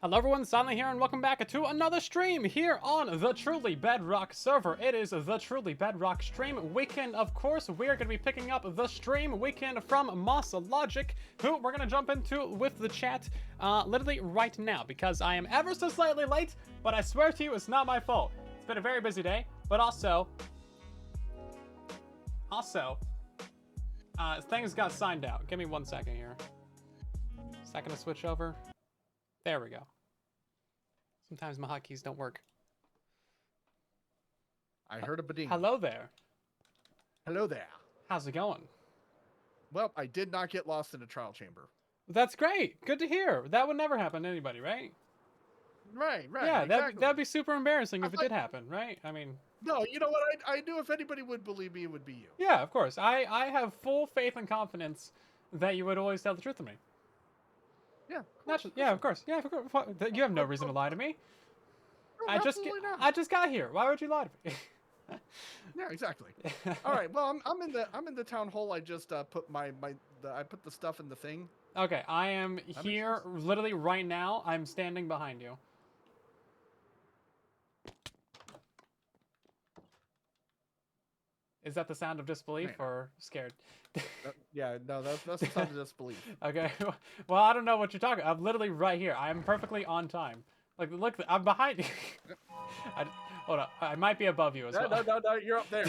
Hello everyone, Silent here, and welcome back to another stream here on the Truly Bedrock server. It is the Truly Bedrock stream weekend. Of course, we're going to be picking up the stream weekend from Moss Logic, who we're going to jump into with the chat literally right now, because I am ever so slightly late, but I swear to you, it's not my fault. It's been a very busy day, but also, things got signed out. Give me 1 second here. Second to switch over. There we go. Sometimes my hotkeys don't work. I heard a ba-ding. Hello there. Hello there. How's it going? Well, I did not get lost in a trial chamber. That's great. Good to hear. That would never happen to anybody, right? Right. Yeah, exactly. that'd be super embarrassing if it did happen, right? I mean... No, you know what? I knew if anybody would believe me, it would be you. Yeah, of course. I have full faith and confidence that you would always tell the truth to me. Yeah. Yeah, of course. Yeah, of course. You have no reason to lie to me. No, I just got here. Why would you lie to me? Yeah, exactly. All right. Well, I'm in the town hall. I just put I put the stuff in the thing. Okay, I am here literally right now. I'm standing behind you. Is that the sound of disbelief or scared? Yeah, no, that's the sound of disbelief. Okay, well, I don't know what you're talking. I'm literally right here. I am perfectly on time. Like, look, I'm behind you. Hold on, I might be above you as well. No, you're up there.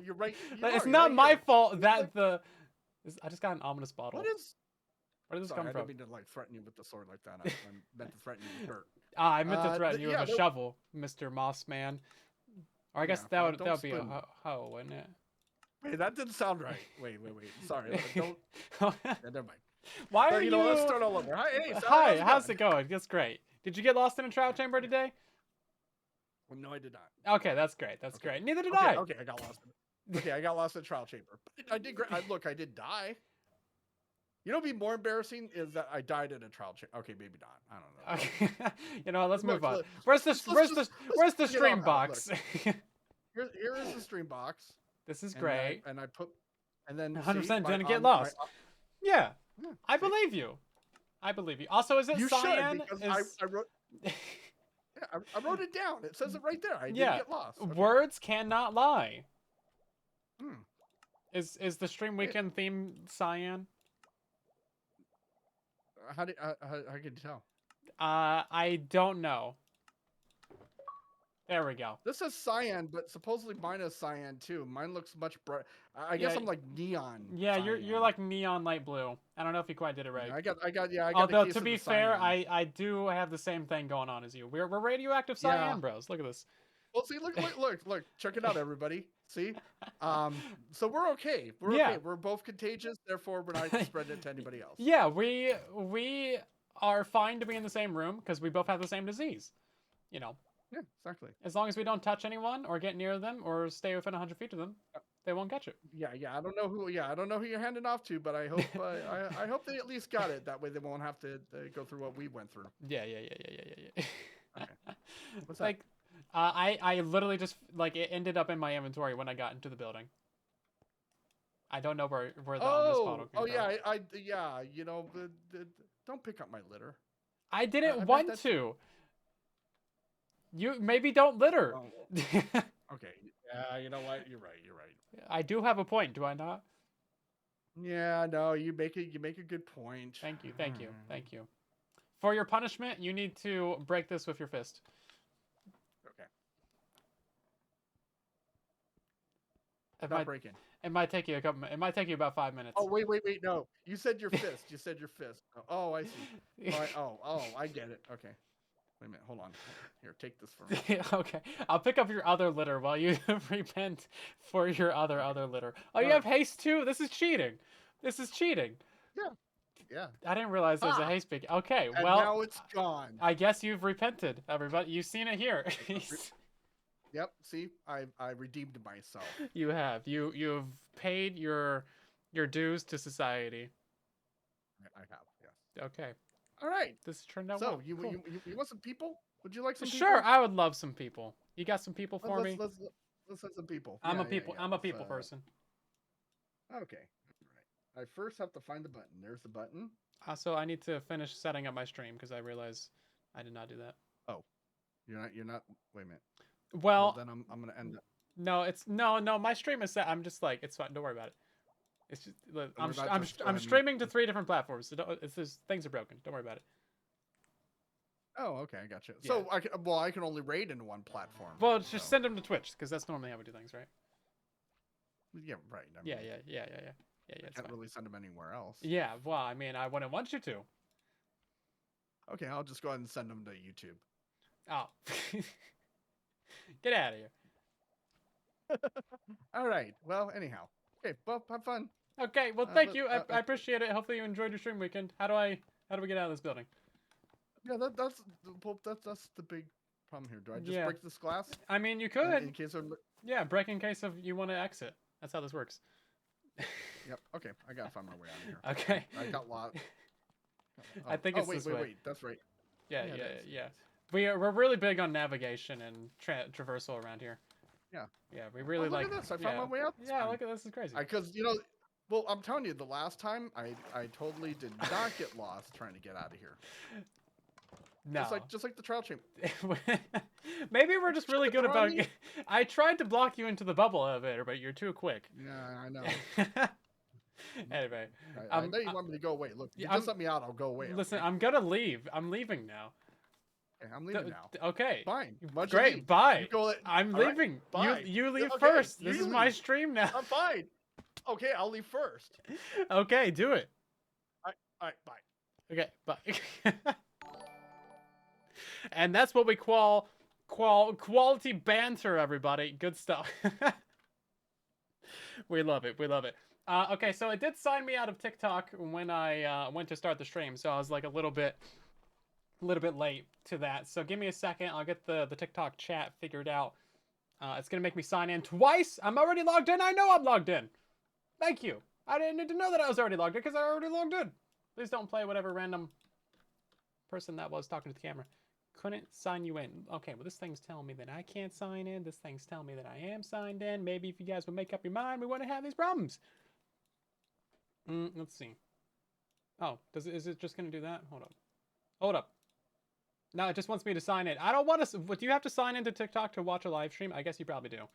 You're right. It's not my fault that I just got an ominous bottle. Where does this come from? I didn't mean to like threaten you with the sword like that. I meant to threaten you with dirt. I meant to threaten you with a shovel, Mr. Moss Man. Or I guess that would be a hoe, wouldn't it? Wait, that didn't sound right. Wait. Sorry, don't. Yeah, never mind. Why are you? Let's start all over. Hi, how's it going? That's great. Did you get lost in a trial chamber today? Well, no, I did not. Okay, that's great. That's great. Neither did I. Okay, I got lost. I got lost in a trial chamber. But I did. Look, I did die. You know, what'd be more embarrassing is that I died in a trial chamber. Okay, maybe not. I don't know. Okay. You know what? Let's move on. Where's the stream box? Here is the stream box. This is great. And I put, and then 100% didn't get lost. Yeah, I believe you. I believe you. Also, is it cyan? You should, because I wrote. Yeah, I wrote it down. It says it right there. I didn't get lost. Okay. Words cannot lie. Hmm. Is the stream weekend theme cyan? How can you tell? I don't know. There we go. This is cyan, but supposedly mine is cyan too. Mine looks much bright. I guess I'm like neon. Yeah, you're like neon light blue. I don't know if you quite did it right. Yeah, I got. Although to be fair, I do have the same thing going on as you. We're radioactive cyan bros. Look at this. Well, see, look, check it out, everybody. See, so we're okay. We're okay. We're both contagious, therefore we're not spreading it to anybody else. Yeah, we are fine to be in the same room because we both have the same disease. You know. Yeah, exactly. As long as we don't touch anyone or get near them or stay within 100 feet of them, they won't catch it. Yeah. I don't know who you're handing off to, but I hope I hope they at least got it. That way they won't have to go through what we went through. Yeah. Okay. What's like, I literally just like it ended up in my inventory when I got into the building. I don't know where the ominous bottle came from. Yeah. You know, don't pick up my litter. I didn't want to. You maybe don't litter. Oh. Okay. Yeah, you know what? You're right. I do have a point, do I not? Yeah, no, you make a good point. Thank you. For your punishment, you need to break this with your fist. Okay. Stop breaking. It might take you it might take you about 5 minutes. Oh, wait, no. You said your fist. Oh, I see. Oh, I get it. Okay. Wait a minute, hold on. Here, take this for me. Okay, I'll pick up your other litter while you repent for your other litter. Oh, you have haste too? This is cheating. Yeah. I didn't realize there was a haste pick. Okay, and well. now it's gone. I guess you've repented, everybody. You've seen it here. Yep, see? I redeemed myself. You have. You've paid your dues to society. I have, yes. Okay. All right. This turned out well. So, you want some people? Would you like some people? Sure, I would love some people. You got some people for me? Let's have some people. I'm a people person. Okay. All right. I first have to find the button. There's the button. Also, I need to finish setting up my stream because I realize I did not do that. Oh, you're not. Wait a minute. Well, then I'm gonna end up. no, it's no. My stream is set. I'm just like, it's fine. Don't worry about it. It's just I'm streaming to 3 different platforms. So it's just, things are broken. Don't worry about it. Oh, okay, I got you. Yeah. So I can only raid in one platform. Well, just send them to Twitch because that's normally how we do things, right? Yeah, right. I Yeah. I can't really send them anywhere else. Yeah. Well, I mean, I wouldn't want you to. Okay, I'll just go ahead and send them to YouTube. Oh. Get out of here. All right. Well, anyhow. Okay. Well, have fun. Okay. Well, thank you. I appreciate it. Hopefully you enjoyed your stream weekend. How do we get out of this building? Yeah, that's the big problem here. Do I just break this glass? I mean, you could. In case of... Yeah, break in case of you want to exit. That's how this works. Yep. Okay. I gotta find my way out of here. Okay. I got lost. I think it's this way. Wait. That's right. Yeah. We're really big on navigation and traversal around here. Yeah. Yeah, we really look at this. I found my way out. Yeah, look at this. Is crazy. Because well, I'm telling you, the last time I totally did not get lost trying to get out of here. No. Just like the trial chamber. Maybe we're just really good about. I tried to block you into the bubble elevator, but you're too quick. Yeah, I know. Anyway, I know you want me to go away. Look, you just let me out. I'll go away. Listen, I'm gonna leave. I'm leaving now. Okay, I'm leaving now. Okay. Fine. Great. Bye. All I'm leaving. Right, bye. You leave first. This is my stream now. I'm fine. Okay, I'll leave first. Okay, do it. All right, bye. Okay, bye. And that's what we call quality banter, everybody. Good stuff. We love it. We love it. Okay, so it did sign me out of TikTok when I went to start the stream, so I was like a little bit late to that. So give me a second. I'll get the TikTok chat figured out. It's gonna make me sign in twice. I'm already logged in. I know I'm logged in. Thank you. I didn't need to know that I was already logged in because I already logged in. Please don't play whatever random person that was talking to the camera. Couldn't sign you in. Okay, well, this thing's telling me that I can't sign in. This thing's telling me that I am signed in. Maybe if you guys would make up your mind, we wouldn't have these problems. Let's see. Oh, is it just going to do that? Hold up. No, it just wants me to sign in. I don't want to... Do you have to sign into TikTok to watch a live stream? I guess you probably do.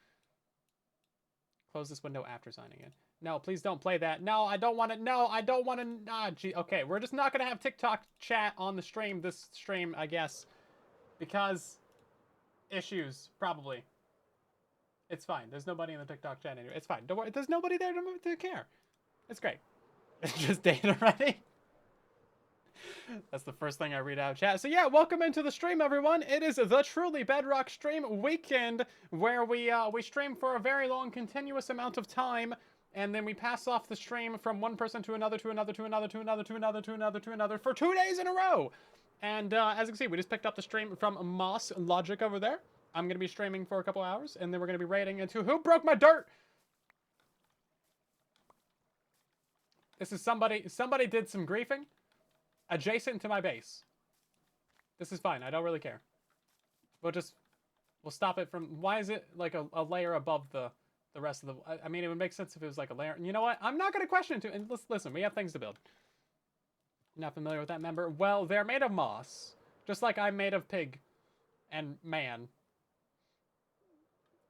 Close this window after signing in. No, please don't play that. No, I don't want to. No, I don't want to. Gee, okay, we're just not going to have TikTok chat on the stream. This stream, I guess. Because issues, probably. It's fine. There's nobody in the TikTok chat anyway. It's fine. Don't worry. There's nobody there to care. It's great. It's just data ready. That's the first thing I read out of chat. So yeah, welcome into the stream, everyone. It is the Truly Bedrock stream weekend where we stream for a very long, continuous amount of time, and then we pass off the stream from one person to another, to another, to another, to another, to another, to another, to another for 2 days in a row. And as you can see, we just picked up the stream from Moss Logic over there. I'm going to be streaming for a couple hours, and then we're going to be raiding into Who Broke My Dirt? This is somebody did some griefing adjacent to my base. This is fine. I don't really care. We'll stop it from... Why is it like a layer above the rest of the... I mean, it would make sense if it was like a layer. And you know what? I'm not going to question it too. And listen, we have things to build. Not familiar with that member? Well, they're made of moss. Just like I'm made of pig and man.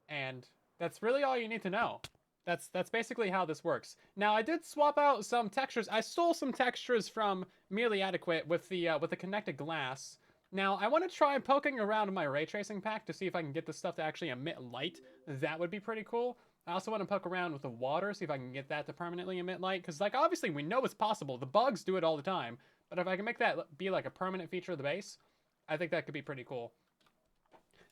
And that's really all you need to know. That's basically how this works. Now, I did swap out some textures. I stole some textures from Merely Adequate with the connected glass. Now, I want to try poking around my ray tracing pack to see if I can get this stuff to actually emit light. That would be pretty cool. I also want to poke around with the water, see if I can get that to permanently emit light. Because, like, obviously we know it's possible. The bugs do it all the time. But if I can make that be like a permanent feature of the base, I think that could be pretty cool.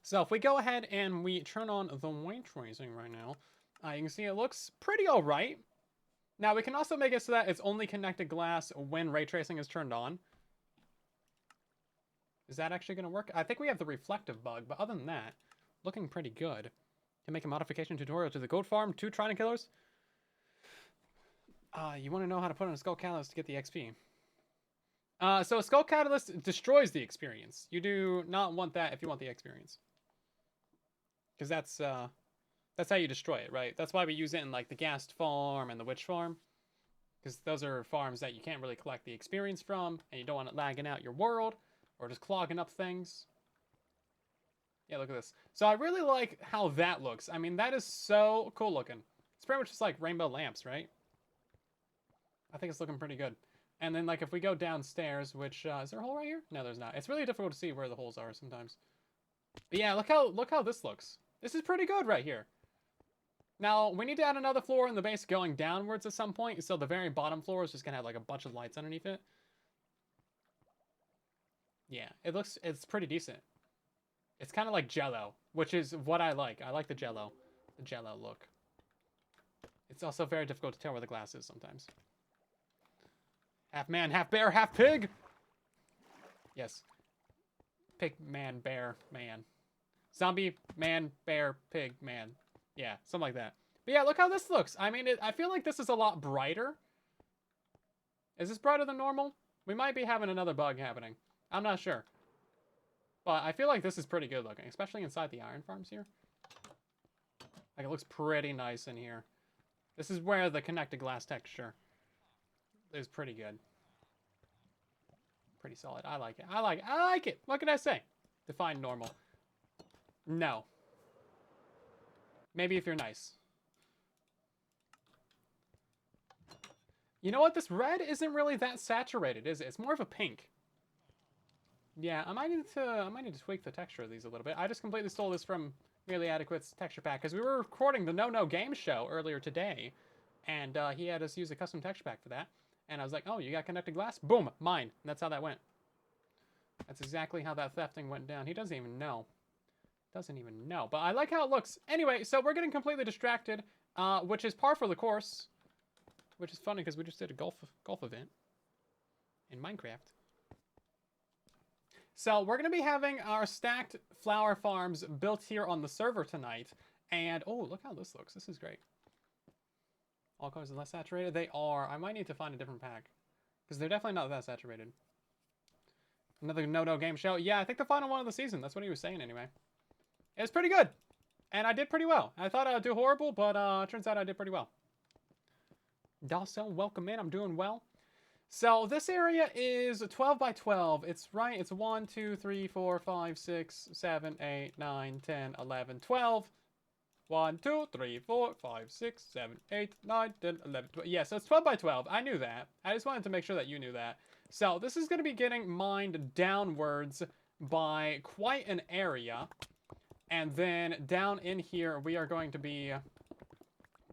So if we go ahead and we turn on the ray tracing right now, you can see it looks pretty alright. Now, we can also make it so that it's only connected glass when ray tracing is turned on. Is that actually going to work? I think we have the reflective bug, but other than that, looking pretty good. Can make a modification tutorial to the goat farm, 2 Trident Killers. You want to know how to put on a Skull Catalyst to get the XP. So a Skull Catalyst destroys the experience. You do not want that if you want the experience. Because that's how you destroy it, right? That's why we use it in like the Ghast farm and the Witch farm. Because those are farms that you can't really collect the experience from, and you don't want it lagging out your world. or just clogging up things. Yeah, look at this. So I really like how that looks. I mean, that is so cool looking. It's pretty much just like rainbow lamps, right? I think it's looking pretty good. And then, like, if we go downstairs, which, is there a hole right here? No, there's not. It's really difficult to see where the holes are sometimes. But yeah, look how this looks. This is pretty good right here. Now, we need to add another floor in the base going downwards at some point, so the very bottom floor is just gonna have, like, a bunch of lights underneath it. Yeah, it's pretty decent. It's kind of like Jell-O, which is what I like. I like the Jell-O look. It's also very difficult to tell where the glass is sometimes. Half man, half bear, half pig! Yes. Pig, man, bear, man. Zombie, man, bear, pig, man. Yeah, something like that. But yeah, look how this looks. I mean, I feel like this is a lot brighter. Is this brighter than normal? We might be having another bug happening. I'm not sure. But I feel like this is pretty good looking, especially inside the iron farms here. Like, it looks pretty nice in here. This is where the connected glass texture is pretty good. Pretty solid. I like it. I like it. What can I say? Define normal. No. Maybe if you're nice. You know what? This red isn't really that saturated, is it? It's more of a pink. Yeah, I might need to tweak the texture of these a little bit. I just completely stole this from Merely Adequate's texture pack because we were recording the No Game show earlier today, and he had us use a custom texture pack for that. And I was like, oh, you got connected glass? Boom, mine. And that's how that went. That's exactly how that thefting went down. He doesn't even know. Doesn't even know. But I like how it looks. Anyway, so we're getting completely distracted, which is par for the course. Which is funny because we just did a golf event in Minecraft. So we're going to be having our stacked flower farms built here on the server tonight. And, oh, look how this looks. This is great. All colors are less saturated. They are. I might need to find a different pack. Because they're definitely not that saturated. Another No Game show. Yeah, I think the final one of the season. That's what he was saying anyway. It was pretty good. And I did pretty well. I thought I would do horrible, but it turns out I did pretty well. Dawson, welcome in. I'm doing well. So this area is 12 by 12. It's right. It's 1, 2, 3, 4, 5, 6, 7, 8, 9, 10, 11, 12. 1, 2, 3, 4, 5, 6, 7, 8, 9, 10, 11, 12. Yeah, so it's 12 by 12. I knew that. I just wanted to make sure that you knew that. So this is going to be getting mined downwards by quite an area. And then down in here, we are going to be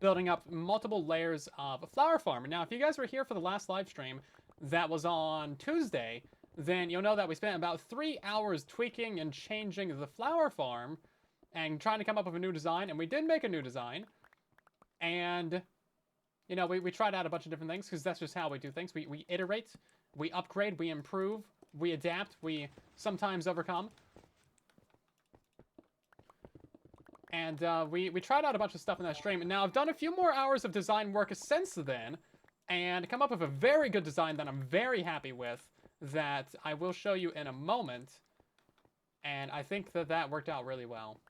building up multiple layers of a flower farm. Now, if you guys were here for the last live stream that was on Tuesday, then you'll know that we spent about 3 hours tweaking and changing the flower farm and trying to come up with a new design, and we did make a new design. And, you know, we tried out a bunch of different things, because that's just how we do things. We iterate, we upgrade, we improve, we adapt, we sometimes overcome. And we tried out a bunch of stuff in that stream. And now I've done a few more hours of design work since then, and come up with a very good design that I'm very happy with, that I will show you in a moment. And I think that that worked out really well.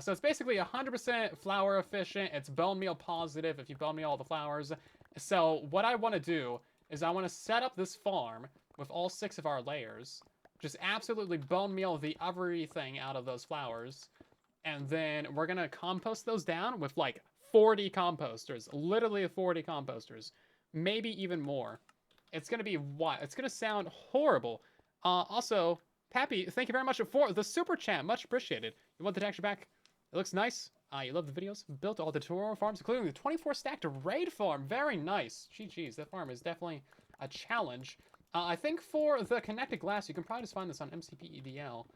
So it's basically 100% flower efficient. It's bone meal positive if you bone meal all the flowers. So what I want to do is I want to set up this farm with all 6 of our layers. Just absolutely bone meal the everything out of those flowers. And then we're going to compost those down with like 40 composters. Literally 40 composters. Maybe even more. It's going to be what? It's going to sound horrible. Also, Pappy, thank you very much for the super chat. Much appreciated. You want the texture back? It looks nice. You love the videos. Built all the tutorial farms, including the 24 stacked raid farm. Very nice. Geez, that farm is definitely a challenge. I think for the connected glass, you can probably just find this on MCP EDL.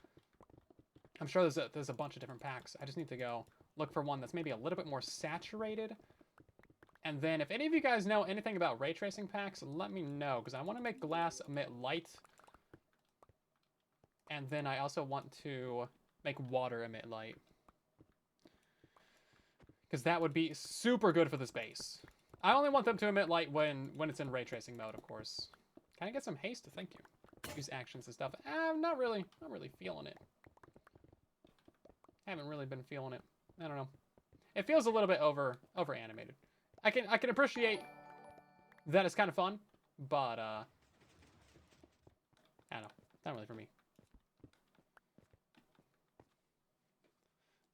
I'm sure there's a bunch of different packs. I just need to go look for one that's maybe a little bit more saturated. And then if any of you guys know anything about ray tracing packs, let me know, because I want to make glass emit light. And then I also want to make water emit light. Because that would be super good for this base. I only want them to emit light when it's in ray tracing mode, of course. Can I get some haste? Thank you. Use actions and stuff. I'm not really feeling it. Haven't really been feeling it. I don't know. It feels a little bit over animated. I can appreciate that it's kind of fun, but I don't know. Not really for me.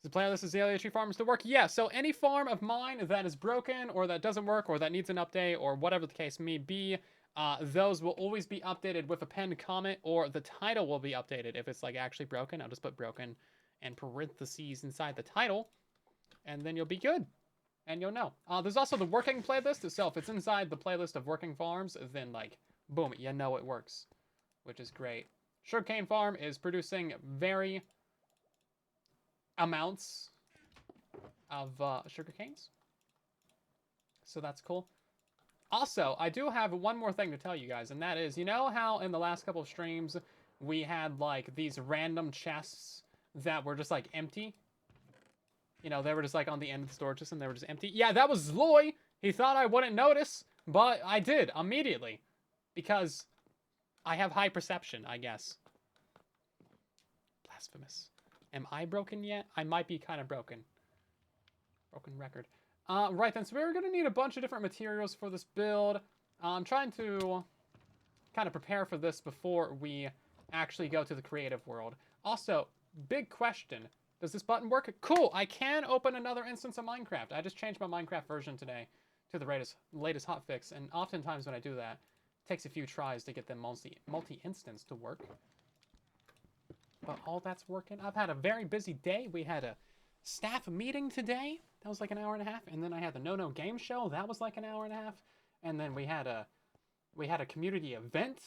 Does the playlist Azalea Tree Farms to work? Yeah, so any farm of mine that is broken or that doesn't work or that needs an update or whatever the case may be, those will always be updated with a pinned comment, or the title will be updated. If it's like actually broken, I'll just put broken and parentheses inside the title, and then you'll be good. And you'll know. There's also the working playlist itself. If it's inside the playlist of working farms, then like, boom, you know it works, which is great. Sugarcane Farm is producing very amounts of sugar canes, so that's cool. Also, I do have one more thing to tell you guys, and that is, you know how in the last couple of streams we had like these random chests that were just like empty? You know, they were just like on the end of the storage system, they were just empty. Yeah, that was Loy. He thought I wouldn't notice, but I did immediately, because I have high perception, I guess. Blasphemous. Am I broken yet? I might be kind of broken. Broken record. Right then, so we're going to need a bunch of different materials for this build. I'm trying to kind of prepare for this before we actually go to the creative world. Also, big question. Does this button work? Cool, I can open another instance of Minecraft. I just changed my Minecraft version today to the latest hotfix, and oftentimes when I do that, it takes a few tries to get the multi-instance to work. But all that's working. I've had a very busy day. We had a staff meeting today. That was like an hour and a half. And then I had the No Game Show. That was like an hour and a half. And then we had a community event,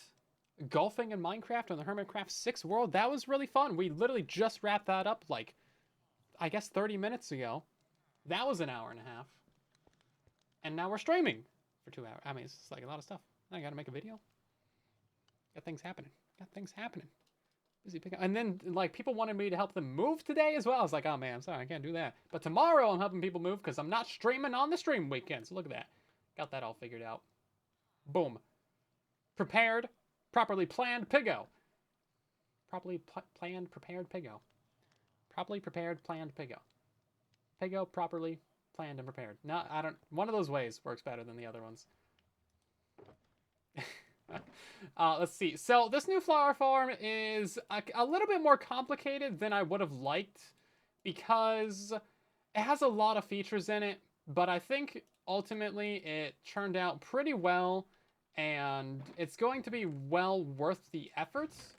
golfing in Minecraft on the Hermitcraft 6 world. That was really fun. We literally just wrapped that up like, I guess 30 minutes ago. That was an hour and a half. And now we're streaming for 2 hours. I mean, it's like a lot of stuff. I gotta make a video. Got things happening. Busy picking. And then like people wanted me to help them move today as well. I was like, oh man, I'm sorry, I can't do that. But tomorrow I'm helping people move because I'm not streaming on the stream weekend. So look at that. Got that all figured out. Boom. Prepared, properly planned Piggo. Properly planned, prepared Piggo. Properly prepared, planned Piggo. Piggo, properly planned and prepared. No, I don't. One of those ways works better than the other ones. Let's see. So this new flower farm is a little bit more complicated than I would have liked, because it has a lot of features in it, but I think ultimately it turned out pretty well, and it's going to be well worth the efforts.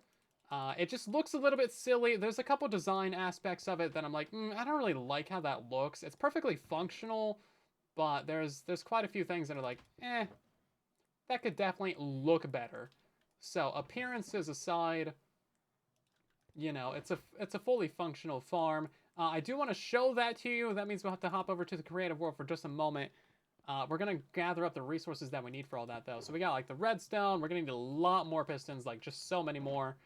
It just looks a little bit silly. There's a couple design aspects of it that I'm like, I don't really like how that looks. It's perfectly functional, but there's quite a few things that are like, that could definitely look better. So appearances aside, you know, it's a fully functional farm. I do want to show that to you. That means we'll have to hop over to the creative world for just a moment. We're going to gather up the resources that we need for all that, though. So we got, like, the redstone. We're going to need a lot more pistons, like, just so many more,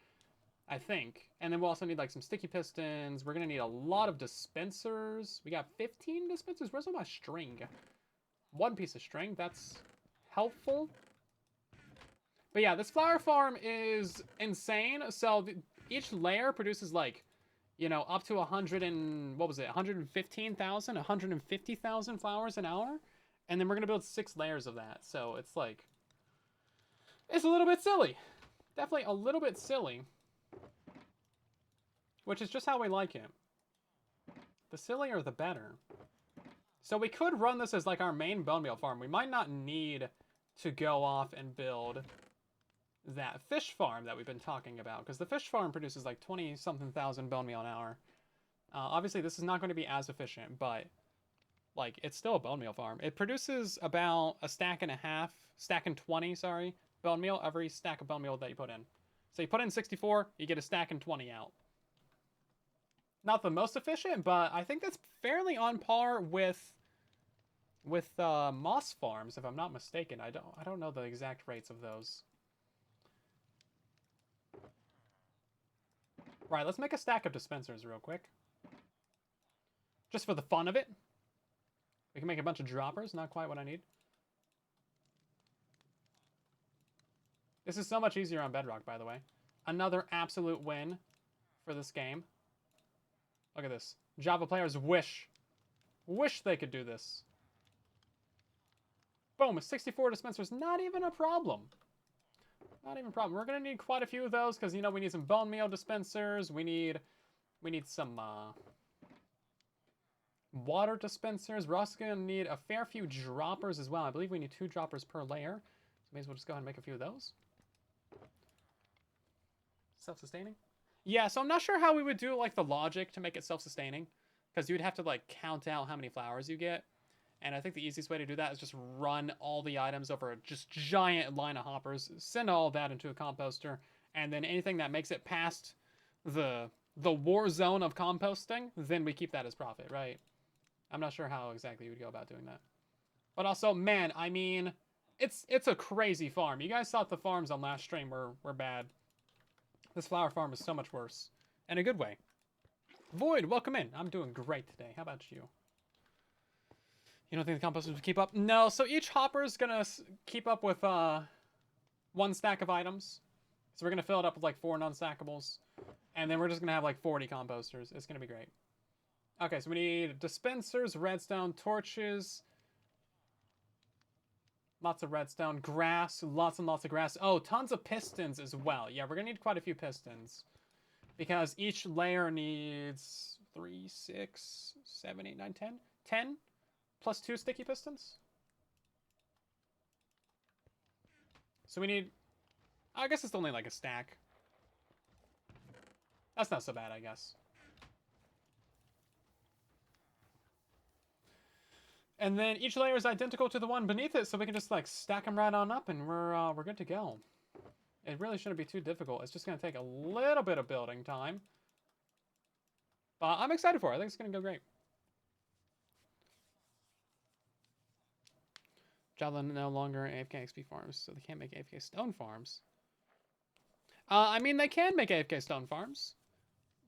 I think. And then we'll also need, like, some sticky pistons. We're going to need a lot of dispensers. We got 15 dispensers. Where's all my string? 1 piece of string. That's helpful. But yeah, this flower farm is insane. So each layer produces, like, you know, up to 115,000, 150,000 flowers an hour. And then we're going to build 6 layers of that. So it's like, it's a little bit silly. Definitely a little bit silly. Which is just how we like it. The sillier, the better. So we could run this as like our main bone meal farm. We might not need to go off and build that fish farm that we've been talking about, because the fish farm produces like 20-something thousand bone meal an hour. Obviously, this is not going to be as efficient, but like it's still a bone meal farm. It produces about a stack and 20, sorry, bone meal every stack of bone meal that you put in. So you put in 64, you get a stack and 20 out. Not the most efficient, but I think that's fairly on par with moss farms, if I'm not mistaken. I don't know the exact rates of those. Right, let's make a stack of dispensers real quick. Just for the fun of it. We can make a bunch of droppers, not quite what I need. This is so much easier on Bedrock, by the way. Another absolute win for this game. Look at this. Java players wish they could do this. Boom, 64 dispensers, not even a problem. Not even a problem. We're going to need quite a few of those because, you know, we need some bone meal dispensers. We need some Water dispensers. We're also going to need a fair few droppers as well. I believe we need 2 droppers per layer. So may as well just go ahead and make a few of those. Self-sustaining? Yeah, so I'm not sure how we would do like the logic to make it self-sustaining. Because you would have to like count out how many flowers you get. And I think the easiest way to do that is just run all the items over a just giant line of hoppers. Send all that into a composter. And then anything that makes it past the war zone of composting, then we keep that as profit, right? I'm not sure how exactly you would go about doing that. But also, man, I mean, it's a crazy farm. You guys thought the farms on last stream were bad. This flower farm is so much worse. In a good way. Void, welcome in. I'm doing great today. How about you? You don't think the composters would keep up? No, so each hopper is going to keep up with 1 stack of items. So we're going to fill it up with like 4 non-stackables. And then we're just going to have like 40 composters. It's going to be great. Okay, so we need dispensers, redstone, torches. Lots of redstone, grass, lots and lots of grass. Oh, tons of pistons as well. Yeah, we're going to need quite a few pistons. Because each layer needs 3, 6, 7, 8, 9, 10. 10 plus 2 sticky pistons. So we need... I guess it's only like a stack. That's not so bad, I guess. And then each layer is identical to the one beneath it, so we can just like stack them right on up, and we're good to go. It really shouldn't be too difficult. It's just going to take a little bit of building time. But I'm excited for it. I think it's going to go great. Java no longer AFK XP farms, so they can't make AFK stone farms. I mean, they can make AFK stone farms.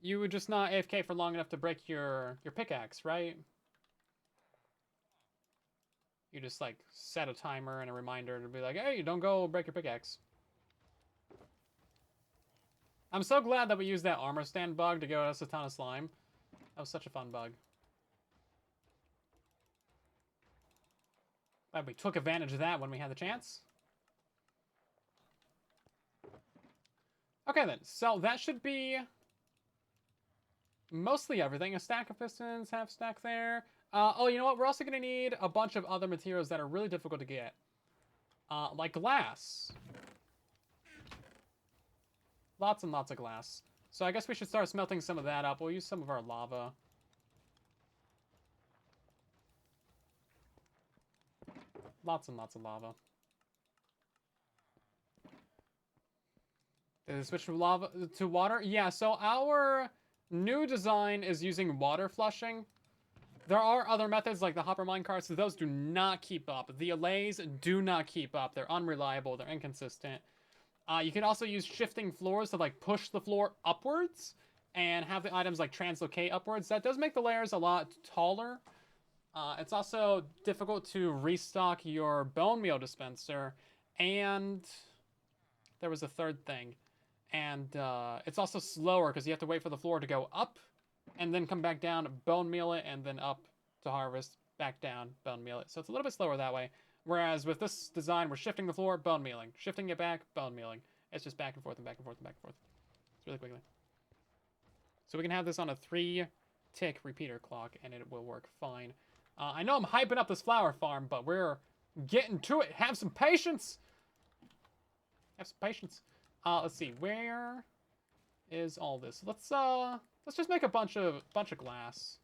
You would just not AFK for long enough to break your pickaxe, right? You just like set a timer and a reminder to be like, hey, don't go break your pickaxe. I'm so glad that we used that armor stand bug to get us a ton of slime. That was such a fun bug. Glad we took advantage of that when we had the chance. Okay then, so that should be mostly everything. A stack of pistons, half stack there. Oh, you know what? We're also going to need a bunch of other materials that are really difficult to get. Like glass. Lots and lots of glass. So I guess we should start smelting some of that up. We'll use some of our lava. Lots and lots of lava. Did it switch from lava to water? Yeah, so our new design is using water flushing. There are other methods like the hopper minecarts. Those do not keep up. The allays do not keep up. They're unreliable. They're inconsistent. You can also use shifting floors to like push the floor upwards and have the items like translocate upwards. That does make the layers a lot taller. It's also difficult to restock your bone meal dispenser, and there was a third thing. And it's also slower because you have to wait for the floor to go up and then come back down, bone meal it, and then up to harvest, back down, bone meal it. So it's a little bit slower that way. Whereas with this design, we're shifting the floor, bone mealing. Shifting it back, bone mealing. It's just back and forth and back and forth and back and forth. It's really quickly. So we can have this on a 3-tick repeater clock, and it will work fine. I know I'm hyping up this flower farm, but we're getting to it. Have some patience. Have some patience. Let's see. Where is all this? Let's just make a bunch of glass.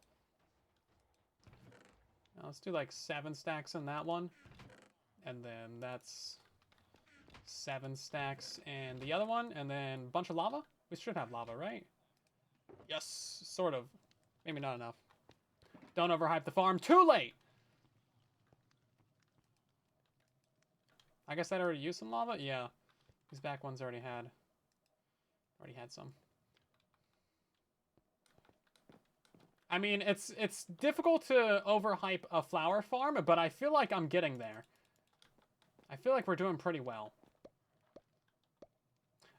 Let's do like 7 stacks in that one. And then that's 7 stacks in the other one. And then a bunch of lava. We should have lava, right? Yes, sort of. Maybe not enough. Don't overhype the farm. Too late! I guess I'd already used some lava? Yeah. These back ones already had some. I mean, it's difficult to overhype a flower farm, but I feel like I'm getting there. I feel like we're doing pretty well.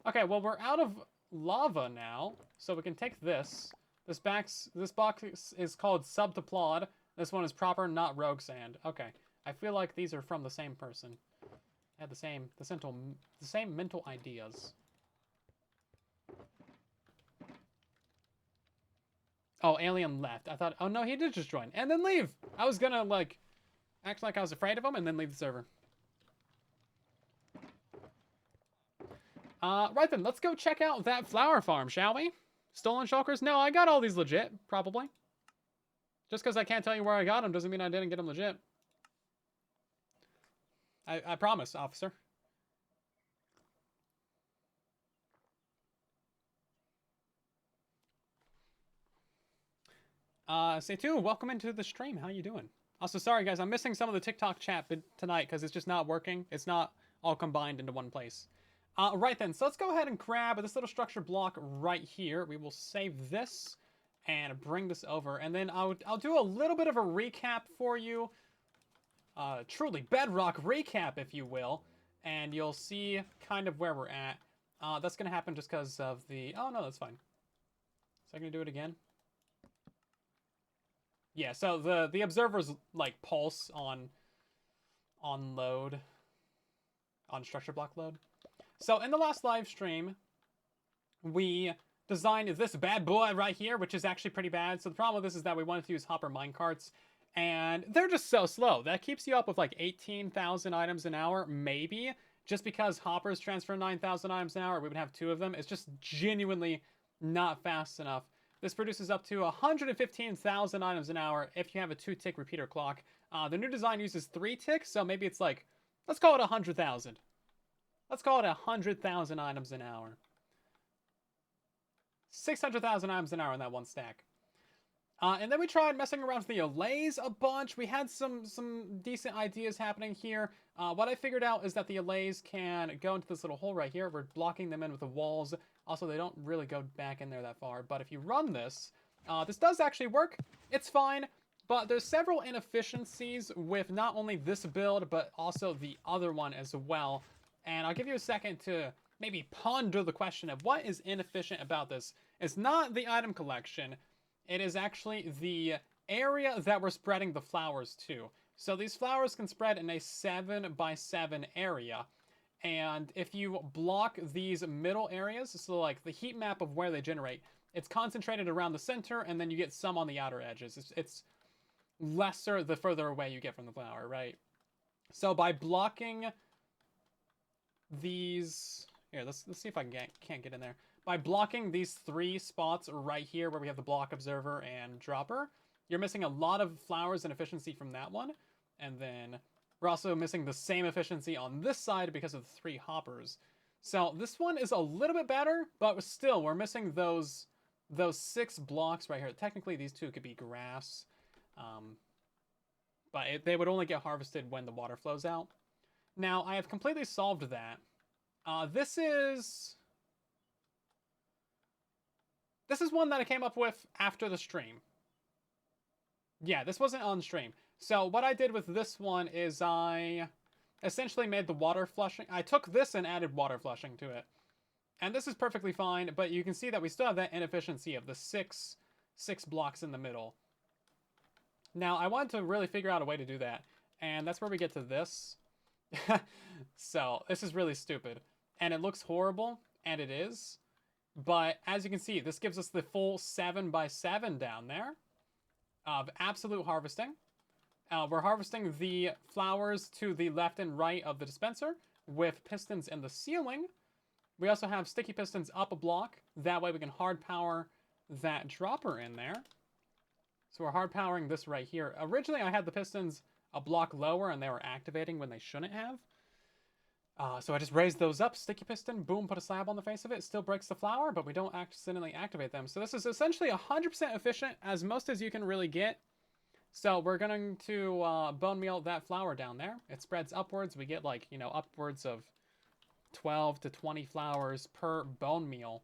Okay, well, we're out of lava now, so we can take this. This box is called Subdiplod. This one is proper, not rogue sand. Okay, I feel like these are from the same person. They had the same mental ideas. Oh, alien left. I thought, oh no, he did just join. And then leave. I was gonna, like, act like I was afraid of him and then leave the server. Right then, let's go check out that flower farm, shall we? Stolen shulkers? No, I got all these legit, probably. Just because I can't tell you where I got them doesn't mean I didn't get them legit. I promise, officer. Say too, welcome into the stream. How you doing? Also, sorry guys, I'm missing some of the TikTok chat tonight because it's just not working. It's not all combined into one place. Right then, so let's go ahead and grab this little structure block right here. We will save this and bring this over, and then I'll do a little bit of a recap for you. Truly Bedrock recap, if you will, and you'll see kind of where we're at. That's gonna happen just because of the... Oh no, that's fine. Is I gonna do it again? Yeah, so the observers like pulse on load, on structure block load. So in the last live stream, we designed this bad boy right here, which is actually pretty bad. So the problem with this is that we wanted to use hopper minecarts, and they're just so slow. That keeps you up with like 18,000 items an hour, maybe. Just because hoppers transfer 9,000 items an hour, we would have 2 of them. It's just genuinely not fast enough. This produces up to 115,000 items an hour if you have a 2-tick repeater clock. The new design uses 3 ticks, so maybe it's like, let's call it 100,000. Let's call it 100,000 items an hour. 600,000 items an hour in that one stack. And then we tried messing around with the allays a bunch. We had some decent ideas happening here. What I figured out is that the allays can go into this little hole right here. We're blocking them in with the walls. Also, they don't really go back in there that far. But if you run this, this does actually work. It's fine. But there's several inefficiencies with not only this build, but also the other one as well. And I'll give you a second to maybe ponder the question of what is inefficient about this. It's not the item collection. It is actually the area that we're spreading the flowers to. So these flowers can spread in a 7x7 area. And if you block these middle areas, so like the heat map of where they generate, it's concentrated around the center, and then you get some on the outer edges. It's lesser the further away you get from the flower, right? So by blocking these... Here, let's see if I can't get in there. By blocking these 3 spots right here where we have the block observer and dropper, you're missing a lot of flowers and efficiency from that one. And then we're also missing the same efficiency on this side because of the 3 hoppers. So this one is a little bit better, but still we're missing those 6 blocks right here. Technically these 2 could be grass, but they would only get harvested when the water flows out. Now I have completely solved that. This is one that I came up with after the stream. Yeah, this wasn't on stream. So what I did with this one is I essentially made the water flushing. I took this and added water flushing to it. And this is perfectly fine, but you can see that we still have that inefficiency of the six blocks in the middle. Now, I wanted to really figure out a way to do that. And that's where we get to this. So, this is really stupid. And it looks horrible, and it is. But as you can see, this gives us the full 7x7 down there of absolute harvesting. We're harvesting the flowers to the left and right of the dispenser with pistons in the ceiling. We also have sticky pistons up a block. That way we can hard power that dropper in there. So we're hard powering this right here. Originally I had the pistons a block lower and they were activating when they shouldn't have. So I just raised those up, sticky piston, boom, put a slab on the face of it. It still breaks the flower, but we don't accidentally activate them. So this is essentially 100% efficient, as most as you can really get. So we're going to bone meal that flower down there. It spreads upwards. We get like, upwards of 12 to 20 flowers per bone meal.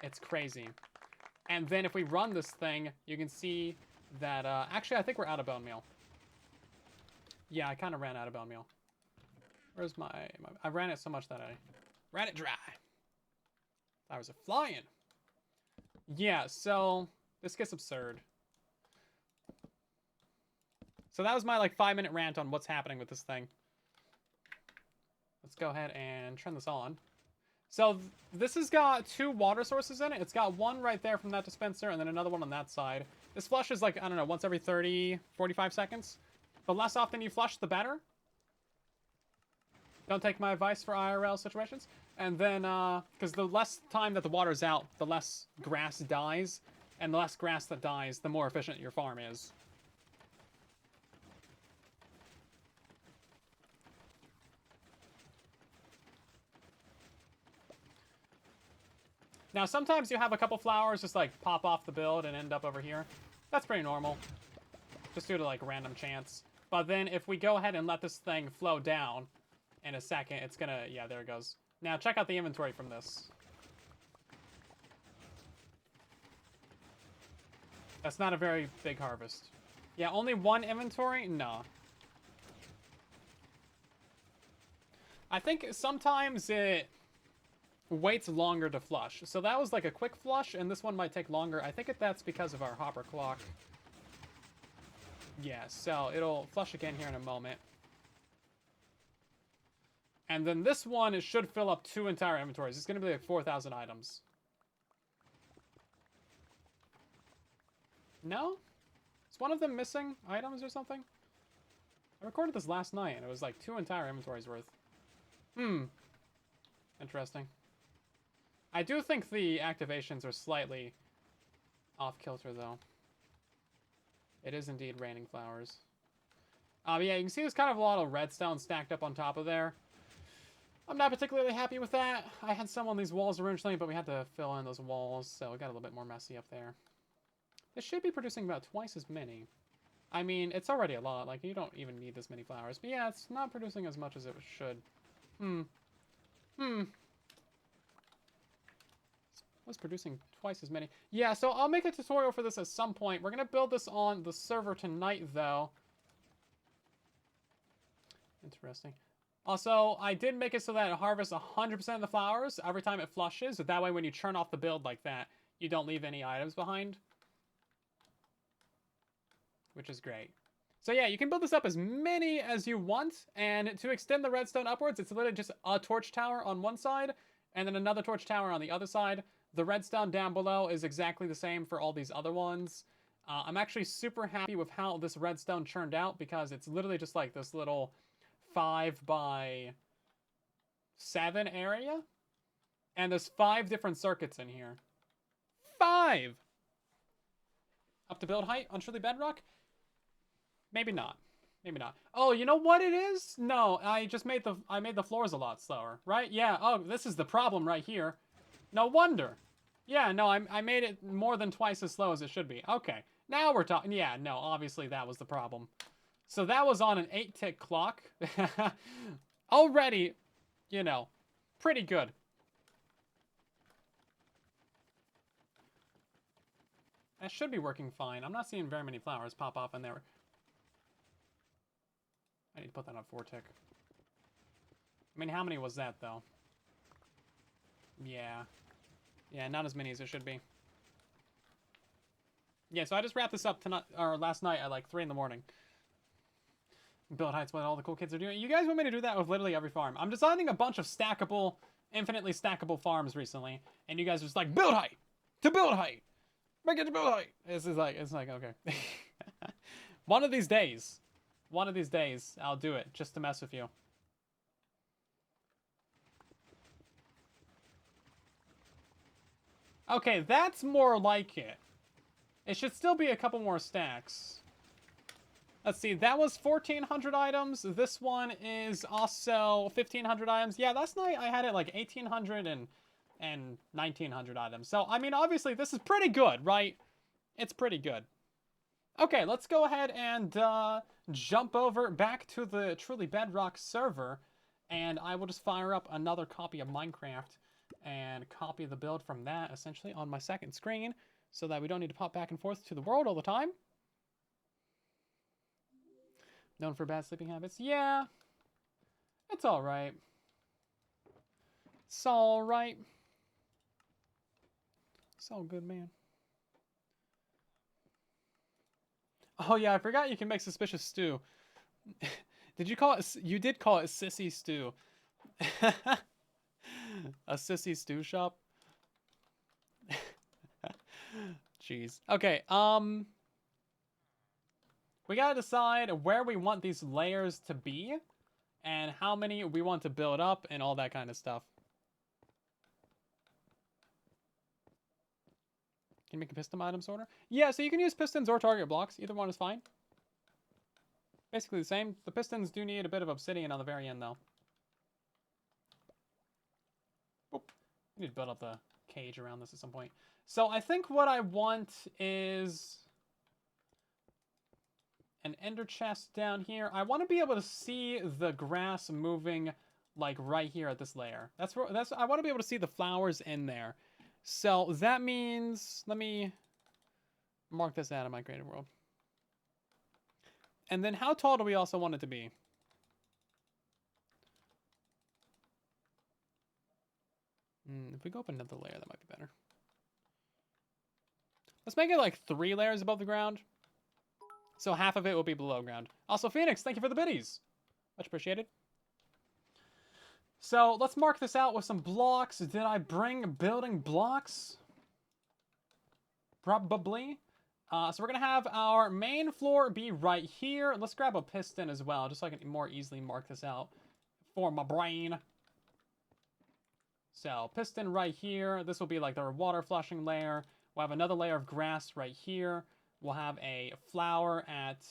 It's crazy. And then if we run this thing, you can see that, actually I think we're out of bone meal. Yeah, I kind of ran out of bone meal. Where's my... I ran it so much that I ran it dry. Flowers are flying. Yeah, so this gets absurd. So that was my like 5-minute rant on what's happening with this thing. Let's go ahead and turn this on. So this has got 2 water sources in it. It's got one right there from that dispenser and then another one on that side. This flushes like, I don't know, once every 30, 45 seconds. The less often you flush, the better. Don't take my advice for IRL situations. And then, because the less time that the water's out, the less grass dies. And the less grass that dies, the more efficient your farm is. Now, sometimes you have a couple flowers just, like, pop off the build and end up over here. That's pretty normal. Just due to, like, random chance. But then if we go ahead and let this thing flow down in a second, it's gonna... Yeah, there it goes. Now, check out the inventory from this. That's not a very big harvest. Yeah, only 1 inventory? No. I think sometimes it waits longer to flush. So that was like a quick flush, and this one might take longer. I think that's because of our hopper clock. Yeah, so it'll flush again here in a moment. And then this one, it should fill up 2 entire inventories. It's going to be like 4,000 items. No? Is one of them missing items or something? I recorded this last night, and it was like 2 entire inventories worth. Interesting. I do think the activations are slightly off-kilter, though. It is indeed raining flowers. Yeah, you can see there's kind of a lot of redstone stacked up on top of there. I'm not particularly happy with that. I had some on these walls originally, but we had to fill in those walls, so it got a little bit more messy up there. This should be producing about twice as many. I mean, it's already a lot. Like, you don't even need this many flowers. But yeah, it's not producing as much as it should. Was producing twice as many. Yeah, so I'll make a tutorial for this at some point. We're going to build this on the server tonight, though. Interesting. Also, I did make it so that it harvests 100% of the flowers every time it flushes. So that way, when you turn off the build like that, you don't leave any items behind. Which is great. So yeah, you can build this up as many as you want. And to extend the redstone upwards, it's literally just a torch tower on one side, and then another torch tower on the other side. The redstone down below is exactly the same for all these other ones. I'm actually super happy with how this redstone turned out, because it's literally just like this little 5 by 7 area. And there's 5 different circuits in here. 5! Up to build height on Truly Bedrock? Maybe not. Maybe not. Oh, you know what it is? No, I just made the floors a lot slower, right? Yeah, oh, this is the problem right here. No wonder. Yeah, no, I made it more than twice as slow as it should be. Okay, now we're talking. Yeah, no, obviously that was the problem. So that was on an 8-tick clock. Already, you know, pretty good. That should be working fine. I'm not seeing very many flowers pop off in there. I need to put that on 4-tick. I mean, how many was that, though? Yeah. Yeah, not as many as it should be. Yeah, so I just wrapped this up tonight, or last night at like 3 in the morning. Build heights, what all the cool kids are doing. You guys want me to do that with literally every farm. I'm designing a bunch of stackable, infinitely stackable farms recently, and you guys are just like, build height! To build height! Make it to build height! It's like, okay. One of these days, I'll do it, just to mess with you. Okay, that's more like it. It should still be a couple more stacks. Let's see, that was 1,400 items. This one is also 1,500 items. Yeah, last night I had it like 1,800 and 1,900 items. So, I mean, obviously this is pretty good, right? It's pretty good. Okay, let's go ahead and jump over back to the Truly Bedrock server. And I will just fire up another copy of Minecraft and copy the build from that, essentially, on my second screen, so that we don't need to pop back and forth to the world all the time. Known for bad sleeping habits? Yeah. It's alright. It's alright. It's all good, man. Oh yeah, I forgot you can make suspicious stew. Did you call it... You did call it sissy stew. A sissy stew shop. Jeez. Okay, we gotta decide where we want these layers to be and how many we want to build up and all that kind of stuff. Can you make a piston item sorter? Yeah, so you can use pistons or target blocks. Either one is fine. Basically the same. The pistons do need a bit of obsidian on the very end, though. Boop. We need to build up the cage around this at some point. So I think what I want is an ender chest down here. I want to be able to see the grass moving like right here at this layer. I want to be able to see the flowers in there. So that means, let me mark this out of my creative world. And then how tall do we also want it to be? If we go up another layer, that might be better. Let's make it like 3 layers above the ground. So half of it will be below ground. Also, Phoenix, thank you for the biddies. Much appreciated. So let's mark this out with some blocks. Did I bring building blocks? Probably. So we're going to have our main floor be right here. Let's grab a piston as well, just so I can more easily mark this out for my brain. So piston right here. This will be like the water flushing layer. We'll have another layer of grass right here. We'll have a flower at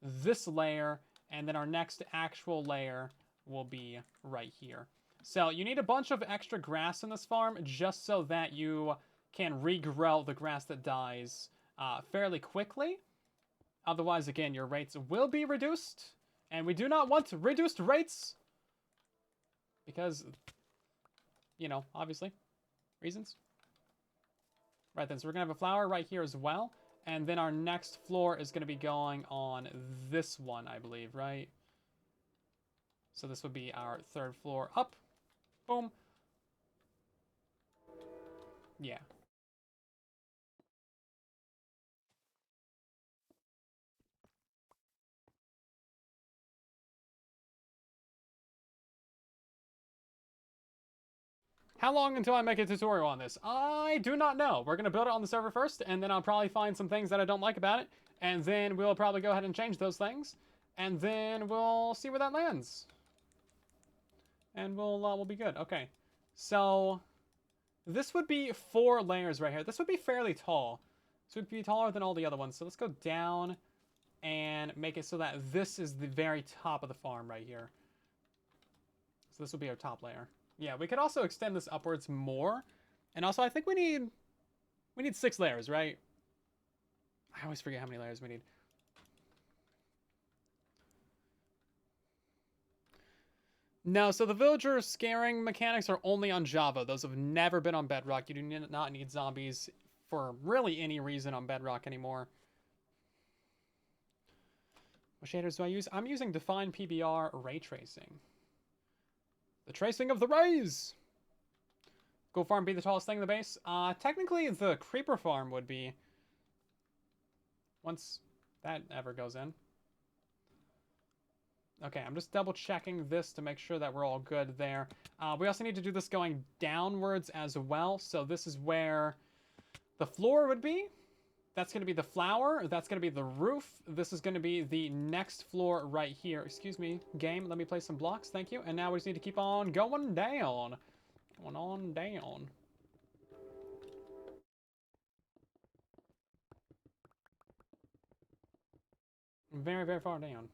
this layer. And then our next actual layer will be right here. So you need a bunch of extra grass in this farm just so that you can regrow the grass that dies fairly quickly. Otherwise, again, your rates will be reduced. And we do not want reduced rates. Because, you know, obviously, reasons. Right then, so we're going to have a flower right here as well. And then our next floor is going to be going on this one, I believe, right? So this would be our 3rd floor up. Boom. Yeah. How long until I make a tutorial on this? I do not know. We're going to build it on the server first, and then I'll probably find some things that I don't like about it. And then we'll probably go ahead and change those things. And then we'll see where that lands. And we'll be good. Okay. So this would be 4 layers right here. This would be fairly tall. This would be taller than all the other ones. So let's go down and make it so that this is the very top of the farm right here. So this will be our top layer. Yeah, we could also extend this upwards more. And also, I think we need 6 layers, right? I always forget how many layers we need. No, so the villager scaring mechanics are only on Java. Those have never been on Bedrock. You do not need zombies for really any reason on Bedrock anymore. What shaders do I use? I'm using Define PBR Ray Tracing. The tracing of the rays! Go farm be the tallest thing in the base? Technically, the creeper farm would be. Once that ever goes in. Okay, I'm just double checking this to make sure that we're all good there. We also need to do this going downwards as well. So this is where the floor would be. That's going to be the flower. That's going to be the roof. This is going to be the next floor right here. Excuse me, game. Let me place some blocks. Thank you. And now we just need to keep on going down. Going on down. Very, very far down.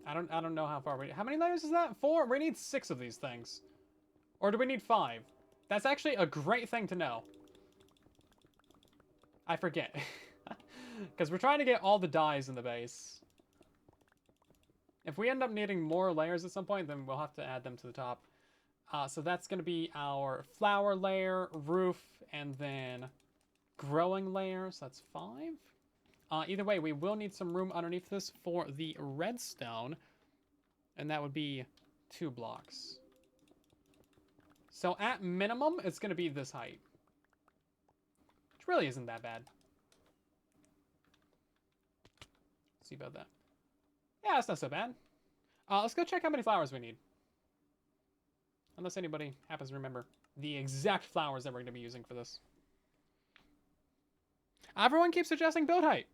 I don't know how far we... How many layers is that? 4? We need 6 of these things. Or do we need 5? That's actually a great thing to know. I forget. Because we're trying to get all the dyes in the base. If we end up needing more layers at some point, then we'll have to add them to the top. So that's going to be our flower layer, roof, and then growing layer. So that's 5. Either way, we will need some room underneath this for the redstone. And that would be 2 blocks. So at minimum, it's going to be this height. Which really isn't that bad. Let's see about that. Yeah, that's not so bad. Let's go check how many flowers we need. Unless anybody happens to remember the exact flowers that we're going to be using for this. Everyone keeps suggesting build height.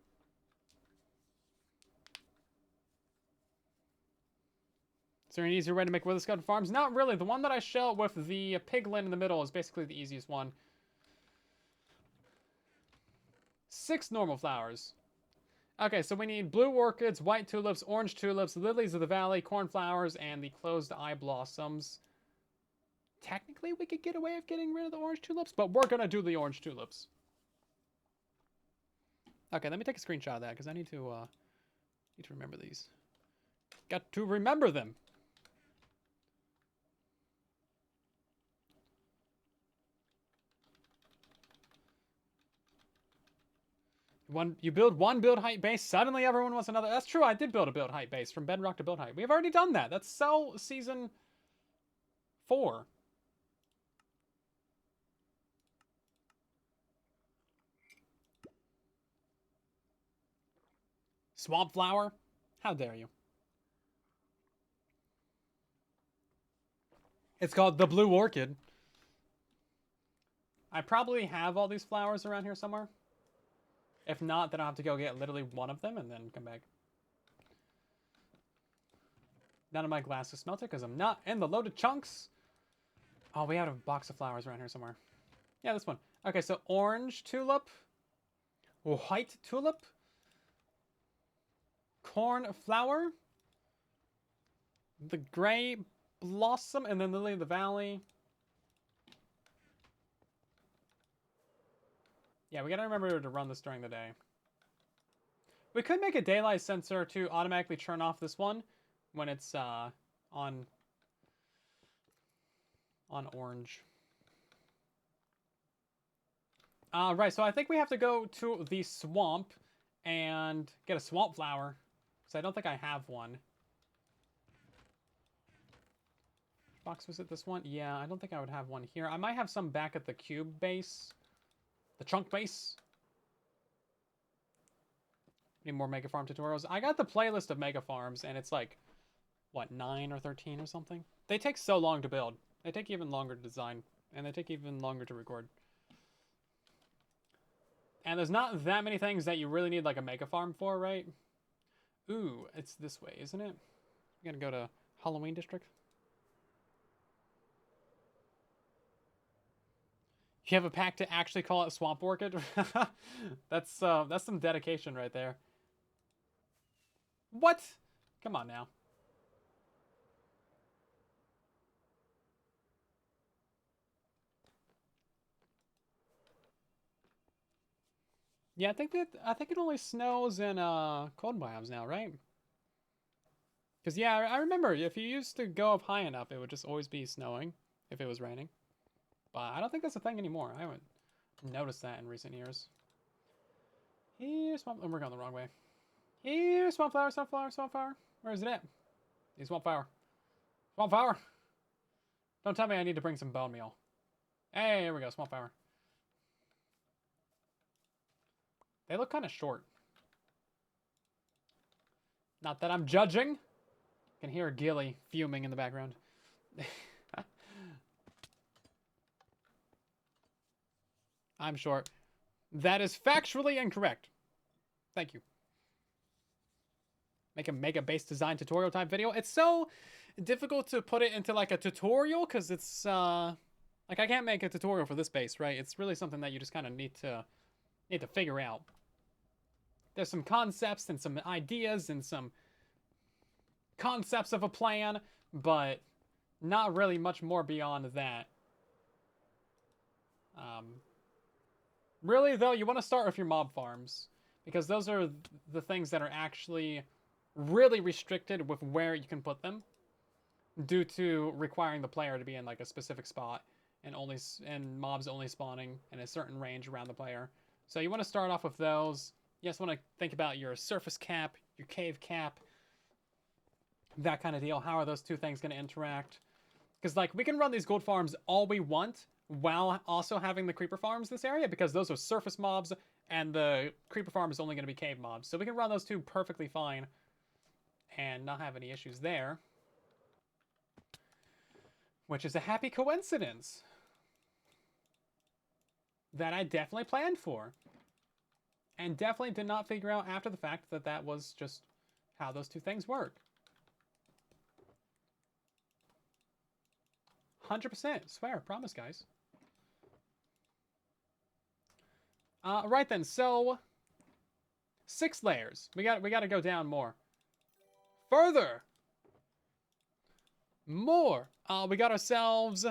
Is there an easier way to make Wither Skeleton farms? Not really. The one that I show with the piglin in the middle is basically the easiest one. 6 normal flowers. Okay, so we need blue orchids, white tulips, orange tulips, lilies of the valley, cornflowers, and the closed eye blossoms. Technically, we could get away with getting rid of the orange tulips, but we're going to do the orange tulips. Okay, let me take a screenshot of that, because I need to remember these. Got to remember them. You build one build height base, suddenly everyone wants another. That's true, I did build a build height base from Bedrock to build height. We've already done that. That's Cell Season 4. Swamp flower? How dare you? It's called the Blue Orchid. I probably have all these flowers around here somewhere. If not, then I'll have to go get literally one of them and then come back. None of my glass is smelted because I'm not in the loaded chunks. Oh, we have a box of flowers around here somewhere. Yeah, this one. Okay, so orange tulip. White tulip. Cornflower. The gray blossom and then lily of the valley. Yeah, we gotta remember to run this during the day. We could make a daylight sensor to automatically turn off this one when it's on orange. Right, so I think we have to go to the swamp and get a swamp flower. So I don't think I have one. Which box was it, this one? Yeah, I don't think I would have one here. I might have some back at the cube base. The chunk base. Need more Mega Farm tutorials. I got the playlist of Mega Farms, and it's like, what, 9 or 13 or something? They take so long to build. They take even longer to design, and they take even longer to record. And there's not that many things that you really need like a Mega Farm for, right? Ooh, it's this way, isn't it? We're gonna go to Halloween District. You have a pack to actually call it Swamp Orchid? That's some dedication right there. What? Come on now. Yeah, I think it only snows in cold biomes now, right? Because yeah, I remember if you used to go up high enough, it would just always be snowing if it was raining. But I don't think that's a thing anymore. I haven't noticed that in recent years. Here's swamp. Oh, we're going the wrong way. Here's swamp flower, swamp flower, swamp flower. Where is it at? Hey, swamp flower. Swamp flower. Don't tell me I need to bring some bone meal. Hey, here we go, swamp flower. They look kind of short. Not that I'm judging. I can hear Gilly fuming in the background. I'm short. That is factually incorrect. Thank you. Make a mega-based design tutorial type video. It's so difficult to put it into like a tutorial because it's like I can't make a tutorial for this base, right? It's really something that you just kind of need to figure out. There's some concepts and some ideas and some concepts of a plan, but not really much more beyond that. Really, though, you want to start with your mob farms, because those are the things that are actually really restricted with where you can put them, due to requiring the player to be in like a specific spot, and mobs only spawning in a certain range around the player. So you want to start off with those. You just want to think about your surface cap, your cave cap, that kind of deal. How are those two things going to interact? Because like we can run these gold farms all we want, while also having the creeper farms this area, because those are surface mobs and the creeper farm is only going to be cave mobs. So we can run those two perfectly fine and not have any issues there. Which is a happy coincidence that I definitely planned for. And definitely did not figure out after the fact that that was just how those two things work. 100%. Swear. Promise, guys. Right then. So, 6 layers. We got to go down more. Further. More. We got ourselves...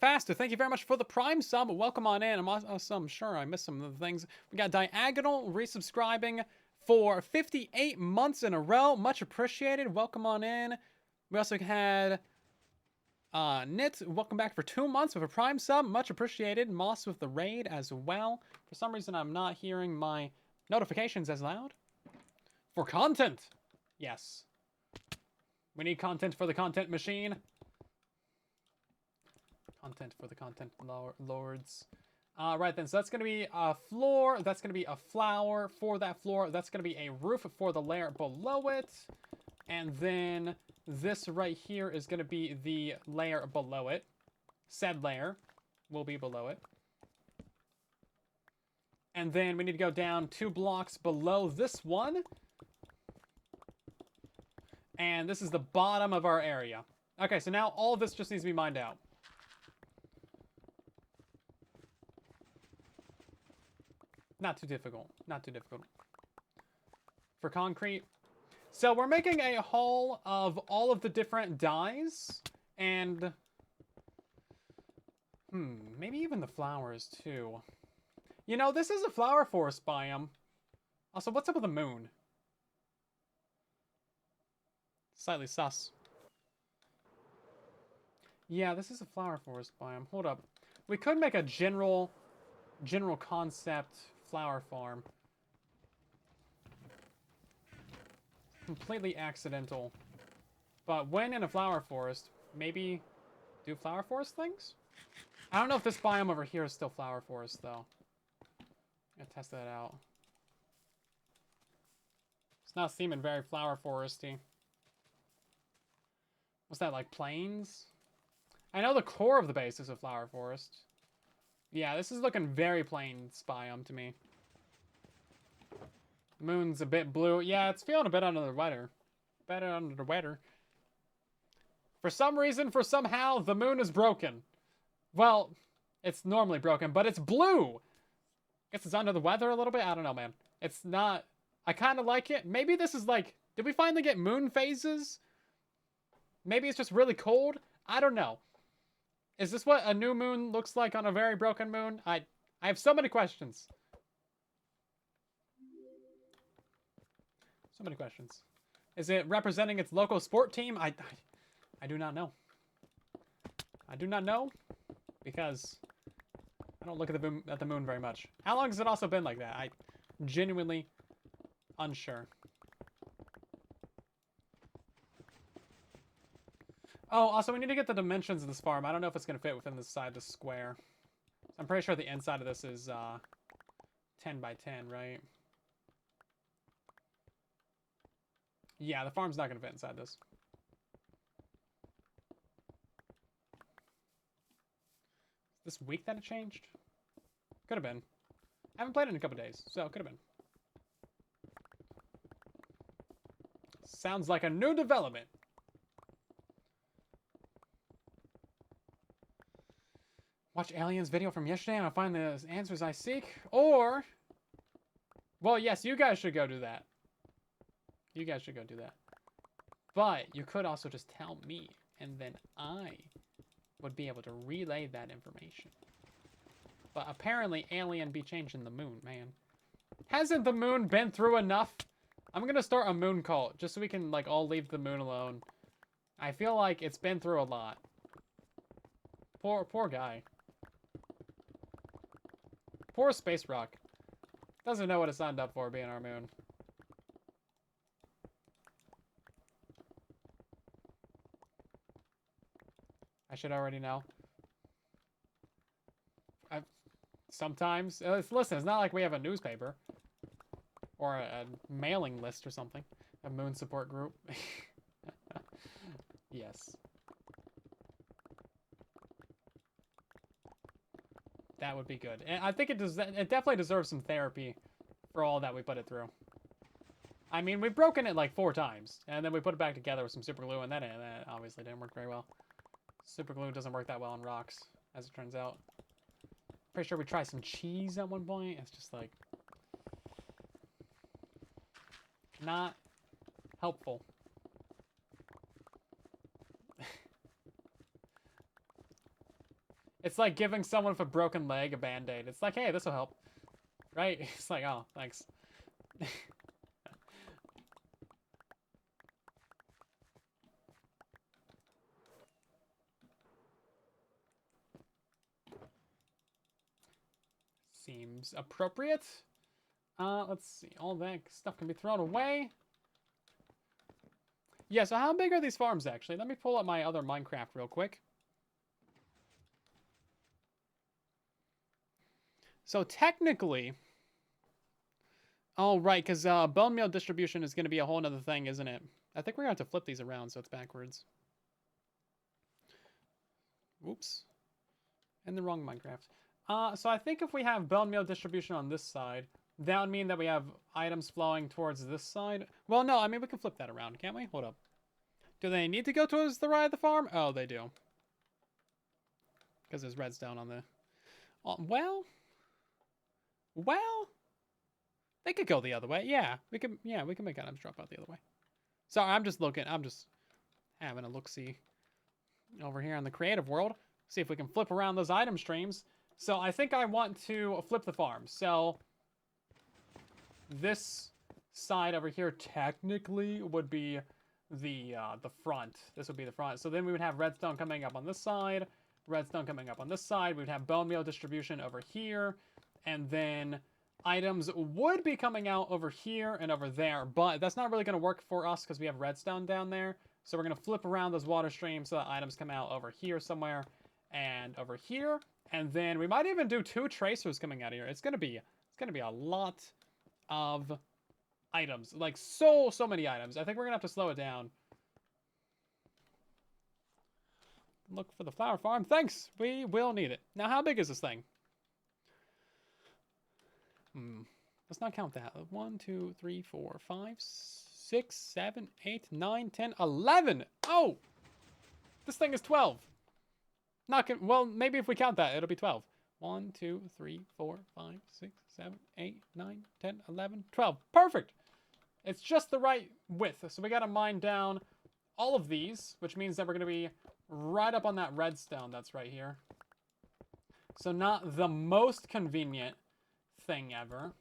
Faster, thank you very much for the Prime sub. Welcome on in. I'm sure I missed some of the things. We got Diagonal resubscribing for 58 months in a row. Much appreciated. Welcome on in. We also had Nit. Welcome back for 2 months with a Prime sub. Much appreciated. Moss with the raid as well. For some reason, I'm not hearing my notifications as loud. For content. Yes. We need content for the content machine. Content for the content lords. Right then, so that's going to be a floor. That's going to be a flower for that floor. That's going to be a roof for the layer below it. And then this right here is going to be the layer below it. Said layer will be below it. And then we need to go down 2 blocks below this one. And this is the bottom of our area. Okay, so now all of this just needs to be mined out. Not too difficult. Not too difficult. For concrete. So we're making a haul of all of the different dyes. And... maybe even the flowers too. You know, this is a flower forest biome. Also, what's up with the moon? Slightly sus. Yeah, this is a flower forest biome. Hold up. We could make a general concept flower farm. Completely accidental. But when in a flower forest, maybe do flower forest things? I don't know if this biome over here is still flower forest, though. I'm gonna test that out. It's not seeming very flower foresty. What's that, like plains? I know the core of the base is a flower forest. Yeah, this is looking very plain biome to me. Moon's a bit blue. Yeah, it's feeling a bit under the weather. Better under the weather. For some reason, for somehow, the moon is broken. Well, it's normally broken, but it's blue! Guess it's under the weather a little bit? I don't know, man. It's not... I kind of like it. Maybe this is like... Did we finally get moon phases? Maybe it's just really cold? I don't know. Is this what a new moon looks like on a very broken moon? I have so many questions. So many questions. Is it representing its local sport team? I do not know. I do not know because I don't look at the moon very much. How long has it also been like that? I genuinely unsure. Oh, also, we need to get the dimensions of this farm. I don't know if it's going to fit within the side of the square. I'm pretty sure the inside of this is 10 by 10, right? Yeah, the farm's not going to fit inside this. This week that it changed? Could have been. I haven't played it in a couple days, so it could have been. Sounds like a new development. Watch Alien's video from yesterday and I'll find the answers I seek. Or... Well, yes, you guys should go do that. You guys should go do that. But you could also just tell me, and then I would be able to relay that information. But apparently Alien be changing the moon, man. Hasn't the moon been through enough? I'm gonna start a moon cult, just so we can, like, all leave the moon alone. I feel like it's been through a lot. Poor guy. Poor Space Rock. Doesn't know what it signed up for being our moon. I should already know. Sometimes. Listen, it's not like we have a newspaper. Or a mailing list or something. A moon support group. Yes. That would be good. And I think it definitely deserves some therapy for all that we put it through. I mean, we've broken it like 4 times, and then we put it back together with some super glue, and that obviously didn't work very well. Super glue doesn't work that well on rocks, as it turns out. Pretty sure we tried some cheese at one point. It's just like not helpful. It's like giving someone with a broken leg a band-aid. It's like, hey, this will help. Right? It's like, oh, thanks. Seems appropriate. Let's see. All that stuff can be thrown away. Yeah, so how big are these farms, actually? Let me pull up my other Minecraft real quick. So technically... Oh, right, because bone meal distribution is going to be a whole other thing, isn't it? I think we're going to have to flip these around so it's backwards. Whoops. In the wrong Minecraft. So I think if we have bone meal distribution on this side, that would mean that we have items flowing towards this side. Well, no, I mean, we can flip that around, can't we? Hold up. Do they need to go towards the right of the farm? Oh, they do. Because there's redstone on the... well... They could go the other way. Yeah, we can make items drop out the other way. Sorry, I'm just having a look-see over here in the creative world. See if we can flip around those item streams. So I think I want to flip the farm. So this side over here technically would be the front. This would be the front. So then we would have redstone coming up on this side, redstone coming up on this side. We would have bone meal distribution over here, and then items would be coming out over here and over there, but that's not really going to work for us because we have redstone down there. So we're going to flip around those water streams so that items come out over here somewhere and over here. And then we might even do 2 tracers coming out of here. It's going to be a lot of items, like so many items. I think we're going to have to slow it down. Look for the flower farm. Thanks. We will need it. Now, how big is this thing? Let's not count that. 1, 2, 3, 4, 5, 6, 7, 8, 9, 10, 11. Oh! This thing is 12. Well, maybe if we count that, it'll be 12. 1, 2, 3, 4, 5, 6, 7, 8, 9, 10, 11, 12. Perfect! It's just the right width. So we got to mine down all of these, which means that we're going to be right up on that redstone that's right here. So not the most convenient thing ever.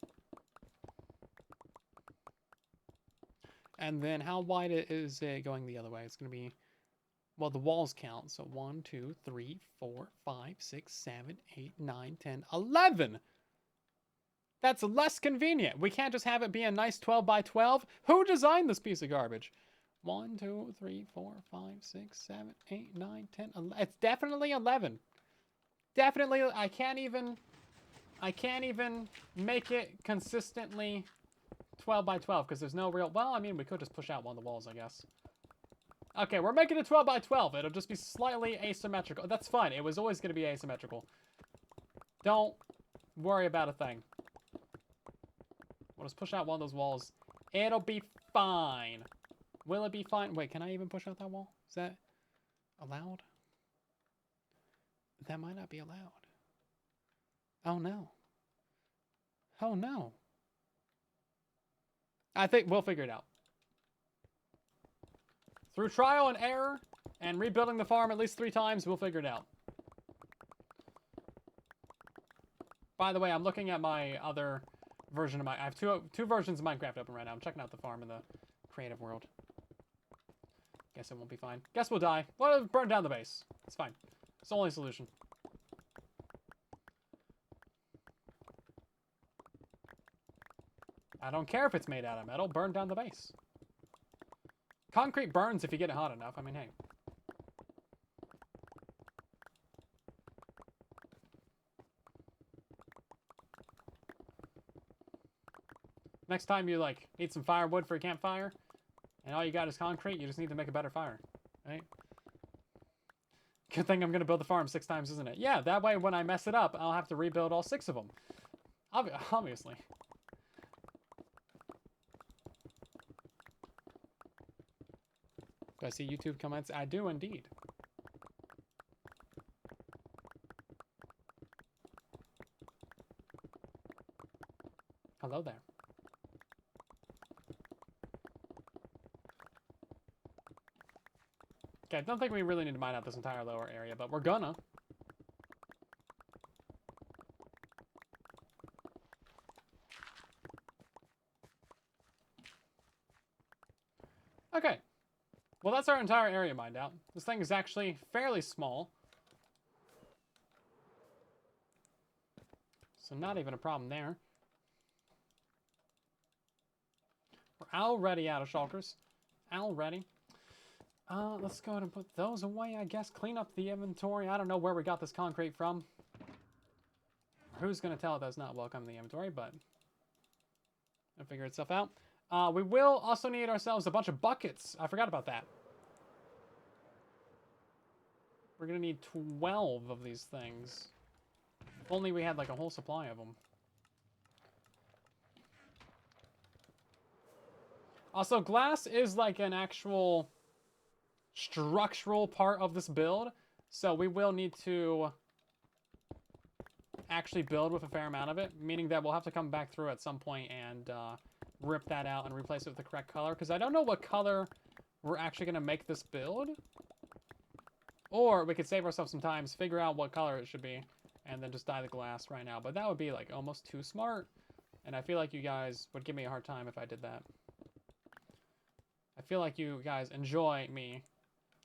And then how wide is it going the other way? It's going to be, well, the walls count. So 1, 2, 3, 4, 5, 6, 7, 8, 9, 10, 11. That's less convenient. We can't just have it be a nice 12 by 12. Who designed this piece of garbage? 1, 2, 3, 4, 5, 6, 7, 8, 9, 10, 11. It's definitely 11. Definitely, I can't even make it consistently 12 by 12 because there's no real... Well, I mean, we could just push out one of the walls, I guess. Okay, we're making it 12 by 12. It'll just be slightly asymmetrical. That's fine. It was always going to be asymmetrical. Don't worry about a thing. We'll just push out one of those walls. It'll be fine. Will it be fine? Wait, can I even push out that wall? Is that allowed? That might not be allowed. Oh, no. Oh, no. I think we'll figure it out. Through trial and error and rebuilding the farm at least 3 times, we'll figure it out. By the way, I'm looking at my other version of I have two versions of Minecraft open right now. I'm checking out the farm in the creative world. Guess it won't be fine. Guess we'll die. Well, burn down the base. It's fine. It's the only solution. I don't care if it's made out of metal. Burn down the base. Concrete burns if you get it hot enough. I mean, hey. Next time you, like, need some firewood for a campfire, and all you got is concrete, you just need to make a better fire, right? Good thing I'm going to build the farm 6 times, isn't it? Yeah, that way when I mess it up, I'll have to rebuild all 6 of them. Obviously. Do I see YouTube comments? I do indeed. Hello there. Okay, I don't think we really need to mine out this entire lower area, but we're gonna. Okay. Well, that's our entire area mined out. This thing is actually fairly small. So not even a problem there. We're already out of shulkers. Already. Let's go ahead and put those away, I guess. Clean up the inventory. I don't know where we got this concrete from. Who's going to tell it that's not welcome in the inventory, but it'll figure itself out. We will also need ourselves a bunch of buckets. I forgot about that. We're going to need 12 of these things. If only we had like a whole supply of them. Also, glass is like an actual structural part of this build, so we will need to actually build with a fair amount of it, meaning that we'll have to come back through at some point and rip that out and replace it with the correct color, because I don't know what color we're actually going to make this build. Or we could save ourselves some time, figure out what color it should be, and then just dye the glass right now. But that would be like almost too smart, and I feel like you guys would give me a hard time if I did that. I feel like you guys enjoy me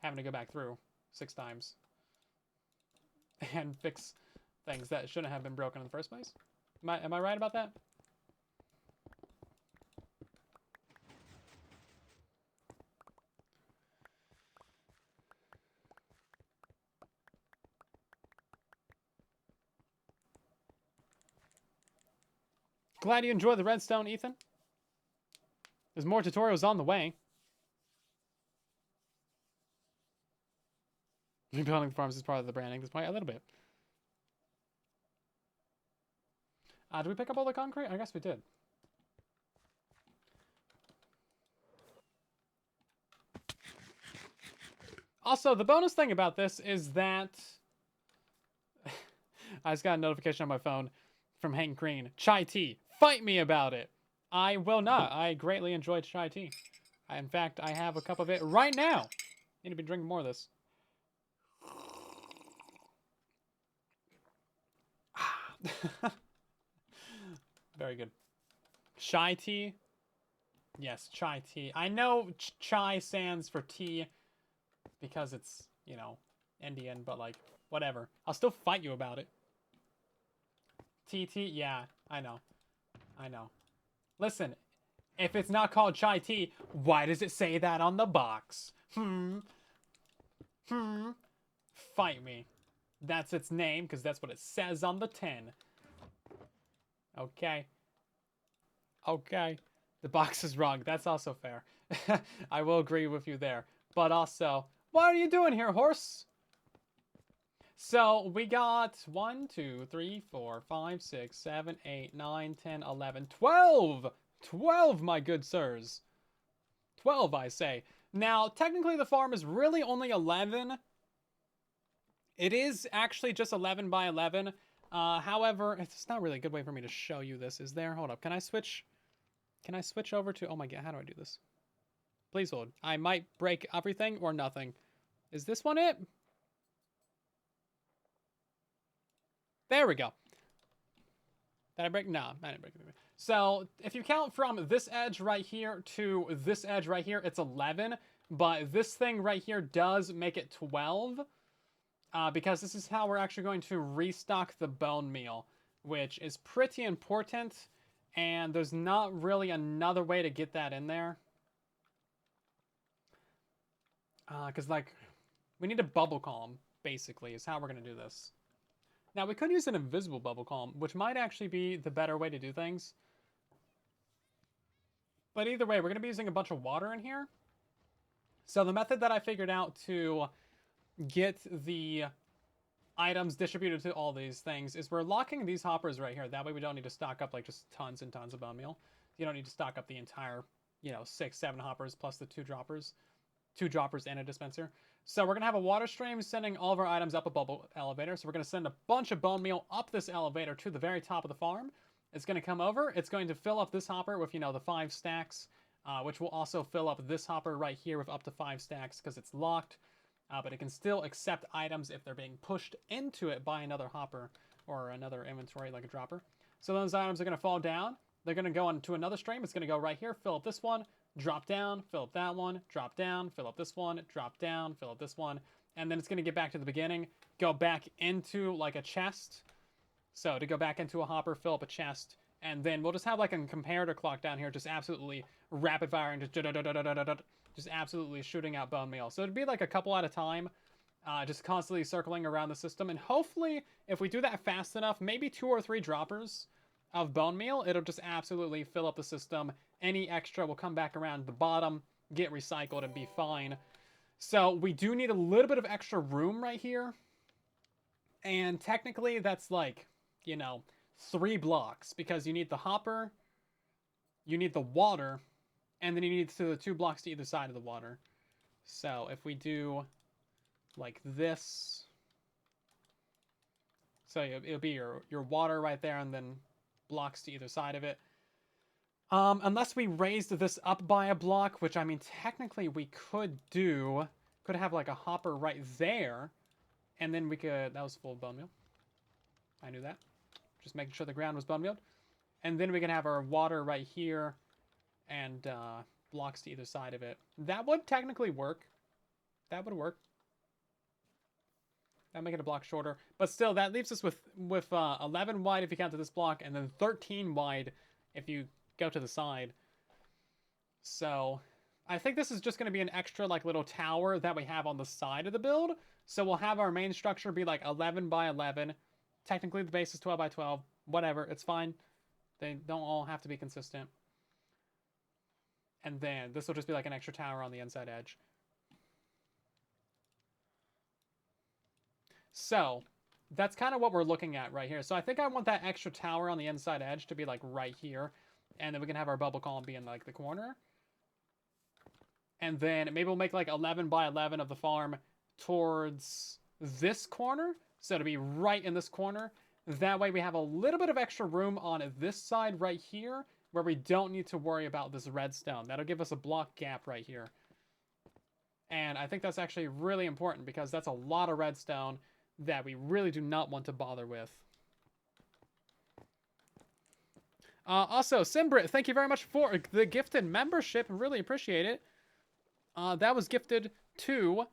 having to go back through 6 times and fix things that shouldn't have been broken in the first place. Am I right about that? Glad you enjoyed the redstone, Ethan. There's more tutorials on the way. Rebuilding farms is part of the branding. This point, a little bit. Did we pick up all the concrete? I guess we did. Also, the bonus thing about this is that I just got a notification on my phone from Hank Green. Chai tea. Fight me about it. I will not. I greatly enjoyed chai tea. In fact, I have a cup of it right now. Need to be drinking more of this. Very good. Chai tea? Yes, chai tea. I know chai stands for tea because it's, you know, Indian, but like, whatever. I'll still fight you about it. TT? Yeah, I know. I know. Listen, if it's not called chai tea, why does it say that on the box? Fight me. That's its name, because that's what it says on the tin. Okay. Okay. The box is wrong. That's also fair. I will agree with you there. But also, what are you doing here, horse? So, we got 1, 2, 3, 4, 5, 6, 7, 8, 9, 10, 11, 12! 12, my good sirs. 12, I say. Now, technically the farm is really only 11. It is actually just 11 by 11. However, it's not really a good way for me to show you this, is there? Hold up. Can I switch over to... Oh my god, how do I do this? Please hold. I might break everything or nothing. Is this one it? There we go. Did I break? No, I didn't break anything. So, if you count from this edge right here to this edge right here, it's 11. But this thing right here does make it 12. Because this is how we're actually going to restock the bone meal, which is pretty important, and there's not really another way to get that in there. Because, like, we need a bubble column, basically, is how we're going to do this. Now, we could use an invisible bubble column, which might actually be the better way to do things. But either way, we're going to be using a bunch of water in here. So the method that I figured out to get the items distributed to all these things is we're locking these hoppers right here. That way we don't need to stock up like just tons and tons of bone meal. You don't need to stock up the entire, 6, 7 hoppers plus the 2 droppers. 2 droppers and a dispenser. So we're going to have a water stream sending all of our items up a bubble elevator. So we're going to send a bunch of bone meal up this elevator to the very top of the farm. It's going to come over. It's going to fill up this hopper with, the 5 stacks, which will also fill up this hopper right here with up to 5 stacks because it's locked. But it can still accept items if they're being pushed into it by another hopper or another inventory like a dropper. So those items are going to fall down. They're going to go onto another stream. It's going to go right here, fill up this one, drop down, fill up that one, drop down, fill up this one, drop down, fill up this one. And then it's going to get back to the beginning, go back into like a chest. So to go back into a hopper, fill up a chest. And then we'll just have like a comparator clock down here, just absolutely rapid firing, just absolutely shooting out bone meal. So it'd be like a couple at a time, just constantly circling around the system. And hopefully, if we do that fast enough, maybe 2 or 3 droppers of bone meal, it'll just absolutely fill up the system. Any extra will come back around the bottom, get recycled, and be fine. So we do need a little bit of extra room right here. And technically, that's like, 3 blocks. Because you need the hopper, you need the water, and then you need the 2 blocks to either side of the water. So if we do like this, so it'll be your water right there, and then blocks to either side of it. Unless we raised this up by a block, which I mean technically we could have like a hopper right there, and then we could, that was full bone meal. I knew that. Just making sure the ground was bone mealed. And then we can have our water right here, and blocks to either side of it. That would technically work. That would work. That'd make it a block shorter. But still, that leaves us with 11 wide if you count to this block, and then 13 wide if you go to the side. So I think this is just going to be an extra like little tower that we have on the side of the build. So we'll have our main structure be like 11 by 11. Technically, the base is 12 by 12. Whatever, it's fine. They don't all have to be consistent. And then this will just be like an extra tower on the inside edge. So that's kind of what we're looking at right here. So I think I want that extra tower on the inside edge to be like right here. And then we can have our bubble column be in like the corner. And then maybe we'll make like 11 by 11 of the farm towards this corner. So to be right in this corner. That way we have a little bit of extra room on this side right here, where we don't need to worry about this redstone. That'll give us a block gap right here. And I think that's actually really important because that's a lot of redstone that we really do not want to bother with. Also, Simbrit, thank you very much for the gifted membership. Really appreciate it. That was gifted to...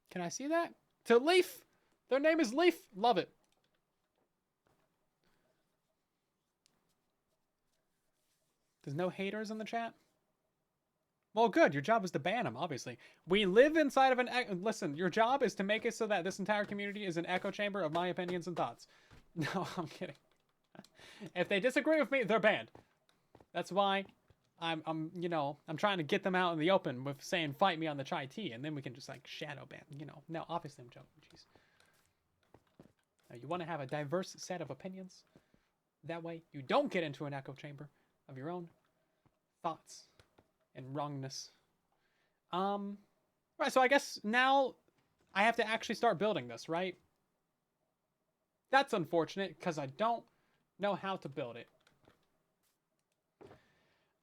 Can I see that? To Leaf. Their name is Leaf. Love it. There's no haters in the chat? Well, good. Your job is to ban them, obviously. We live inside of an... Listen, your job is to make it so that this entire community is an echo chamber of my opinions and thoughts. No, I'm kidding. If they disagree with me, they're banned. That's why I'm trying to get them out in the open with saying, fight me on the chai tea, and then we can just, like, shadow ban, No, obviously I'm joking. Jeez. Now, you want to have a diverse set of opinions. That way, you don't get into an echo chamber of your own thoughts and wrongness. Right, so I guess now I have to actually start building this, right? That's unfortunate, because I don't know how to build it.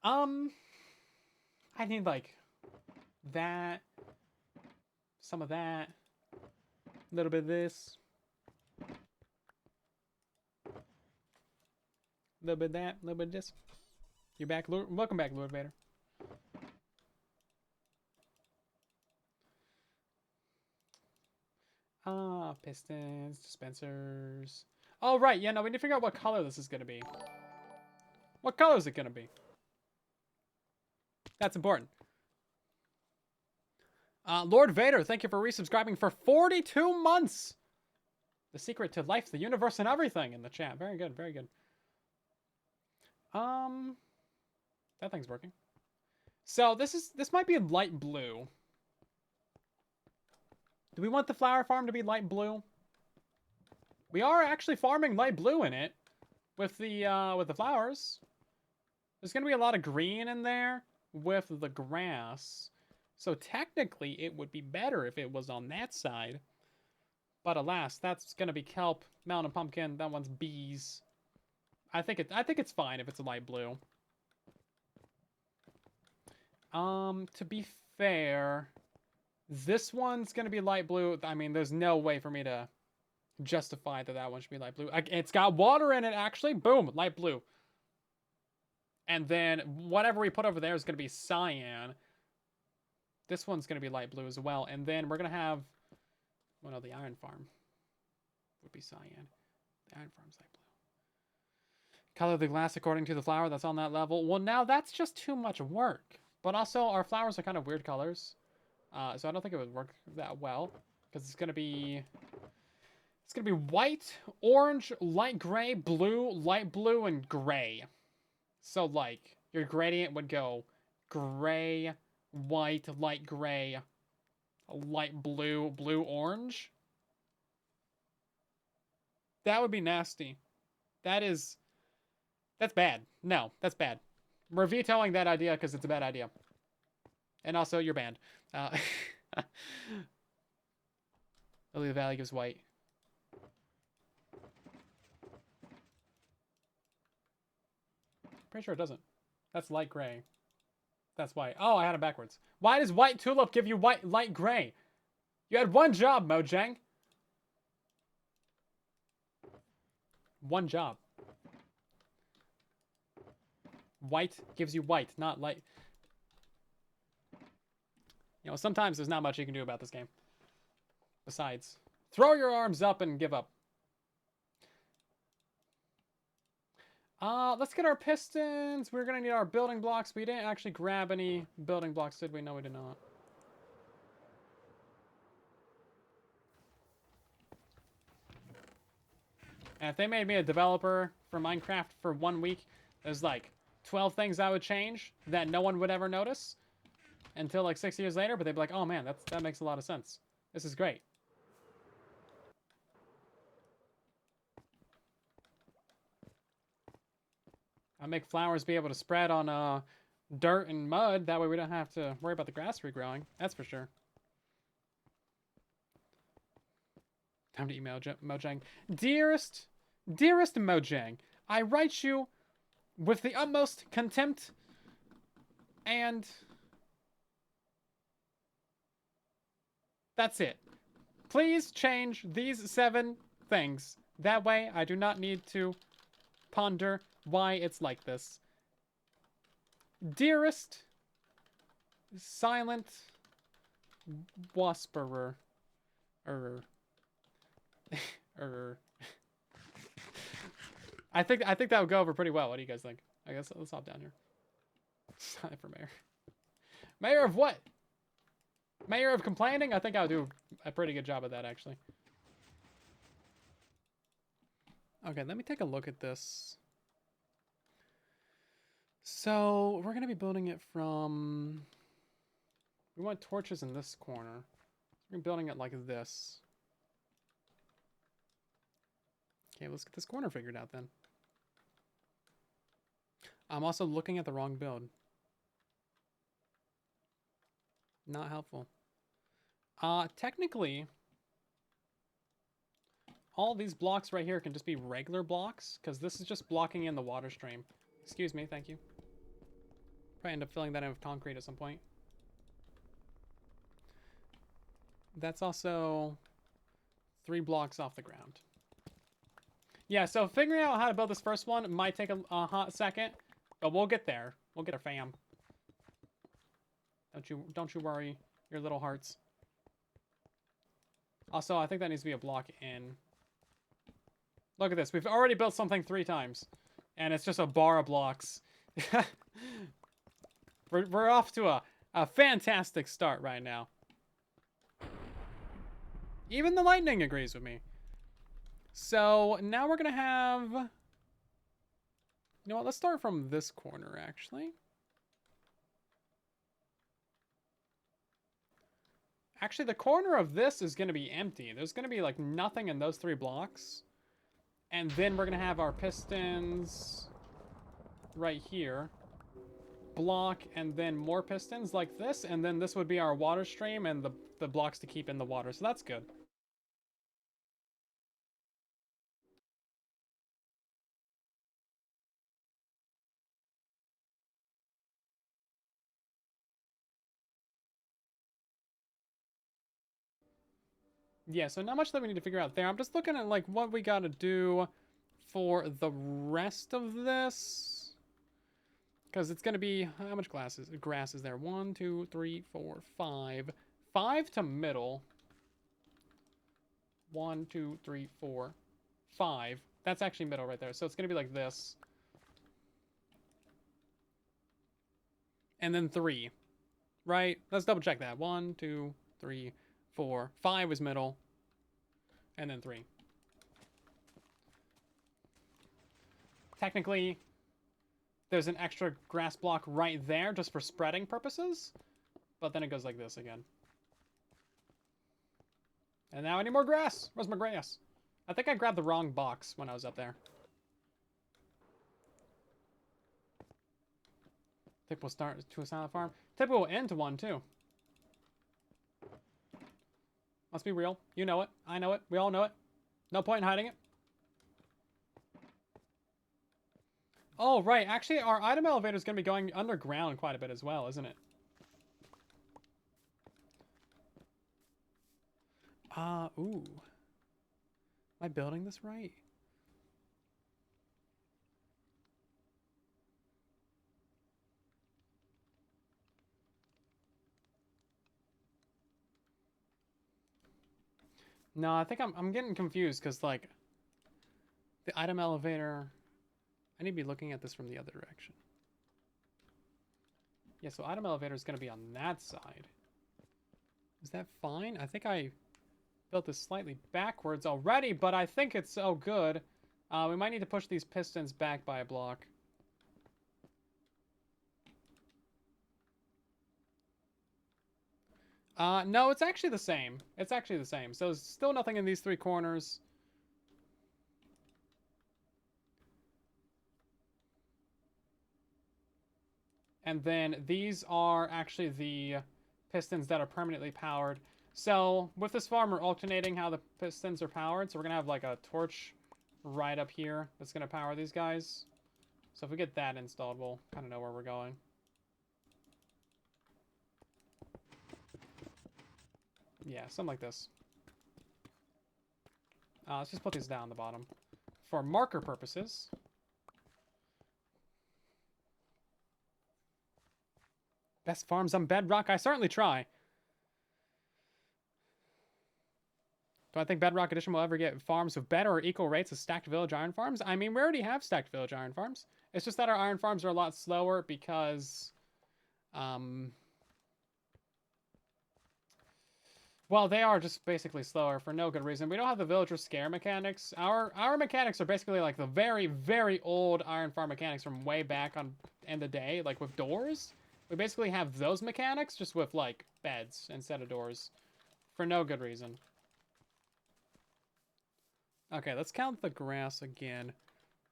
I need, like, that, some of that, a little bit of this, a little bit of that, a little bit of this. You're back, welcome back, Lord Vader. Pistons, dispensers. Oh, right, yeah, no, we need to figure out what color this is going to be. What color is it going to be? That's important. Lord Vader, thank you for resubscribing for 42 months. The secret to life, the universe, and everything in the chat. Very good, very good. That thing's working. So this might be a light blue. Do we want the flower farm to be light blue? We are actually farming light blue in it with the flowers. There's gonna be a lot of green in there with the grass. So technically it would be better if it was on that side. But alas, that's gonna be kelp, mountain pumpkin, that one's bees. I think it's fine if it's a light blue. To be fair, this one's gonna be light blue. I mean, there's no way for me to justify that one should be light blue. It's got water in it, actually. Boom, light blue. And then whatever we put over there is gonna be cyan. This one's gonna be light blue as well. And then we're gonna have, well, no, the iron farm would be cyan. The iron farm's light blue. Color the glass according to the flower that's on that level. Well, now that's just too much work. But also, our flowers are kind of weird colors. So I don't think it would work that well. Because it's going to be white, orange, light gray, blue, light blue, and gray. So, like, your gradient would go gray, white, light gray, light blue, blue, orange. That would be nasty. That's bad. No, that's bad. We're vetoing that idea because it's a bad idea. And also, you're banned. Lily Valley gives white. Pretty sure it doesn't. That's light gray. That's white. Oh, I had it backwards. Why does white tulip give you light gray? You had one job, Mojang. One job. White gives you white, not light. You know, sometimes there's not much you can do about this game. Besides, throw your arms up and give up. Let's get our pistons. We're gonna need our building blocks. We didn't actually grab any building blocks, did we? No, we did not. And if they made me a developer for Minecraft for 1 week, there's like 12 things I would change that no one would ever notice until like 6 years later, but they'd be like, oh man, that makes a lot of sense. This is great. I make flowers be able to spread on dirt and mud. That way we don't have to worry about the grass regrowing. That's for sure. Time to email Mojang. Dearest Mojang, I write you with the utmost contempt and that's it. Please change these 7 things. That way I do not need to ponder why it's like this. Dearest Silent Whisperer. I think that would go over pretty well. What do you guys think? I guess let's hop down here. Sign for mayor. Mayor of what? Mayor of complaining? I think I would do a pretty good job of that, actually. Okay, let me take a look at this. So, we're going to be building it from... We want torches in this corner. We're building it like this. Okay, let's get this corner figured out then. I'm also looking at the wrong build. Not helpful. Technically, all these blocks right here can just be regular blocks, because this is just blocking in the water stream. Excuse me, thank you. Probably end up filling that in with concrete at some point. That's also 3 blocks off the ground. Yeah, so figuring out how to build this first one might take a hot second, but we'll get there. We'll get our fam. Don't you worry, your little hearts. Also, I think that needs to be a block in. Look at this. We've already built something 3 times, and it's just a bar of blocks. we're off to a fantastic start right now. Even the lightning agrees with me. So now we're gonna have, you know what, let's start from this corner actually. Actually, the corner of this is going to be empty. There's going to be like nothing in those 3 blocks. And then we're going to have our pistons right here. Block, and then more pistons like this. And then this would be our water stream and the blocks to keep in the water. So that's good. Yeah, so not much that we need to figure out there. I'm just looking at like what we got to do for the rest of this. Because it's going to be, how much grass is there? 1, 2, 3, 4, 5. 5 to middle. 1, 2, 3, 4, 5. That's actually middle right there. So it's going to be like this. And then 3. Right? Let's double check that. 1, 2, 3, 4. 5 is middle. And then 3. Technically, there's an extra grass block right there just for spreading purposes. But then it goes like this again. And now I need more grass. Where's my grass? I think I grabbed the wrong box when I was up there. Tip will start to a silent farm. Tip will end to one too. Let's be real. You know it. I know it. We all know it. No point in hiding it. Oh, right. Actually, our item elevator is going to be going underground quite a bit as well, isn't it? Ooh. Am I building this right? No, I think I'm getting confused because, like, the item elevator... I need to be looking at this from the other direction. Yeah, so item elevator is going to be on that side. Is that fine? I think I built this slightly backwards already, but I think it's so good. We might need to push these pistons back by a block. No, it's actually the same. It's actually the same. So there's still nothing in these 3 corners. And then these are actually the pistons that are permanently powered. So with this farm, we're alternating how the pistons are powered. So we're going to have like a torch right up here that's going to power these guys. So if we get that installed, we'll kind of know where we're going. Yeah, something like this. Let's just put these down the bottom. For marker purposes. Best farms on Bedrock? I certainly try. Do I think Bedrock Edition will ever get farms with better or equal rates as Stacked Village Iron Farms? I mean, we already have Stacked Village Iron Farms. It's just that our Iron Farms are a lot slower because... well, they are just basically slower for no good reason. We don't have the villager scare mechanics. Our mechanics are basically like the very, very old Iron Farm mechanics from way back on in the day, like with doors. We basically have those mechanics, just with, like, beds instead of doors. For no good reason. Okay, let's count the grass again.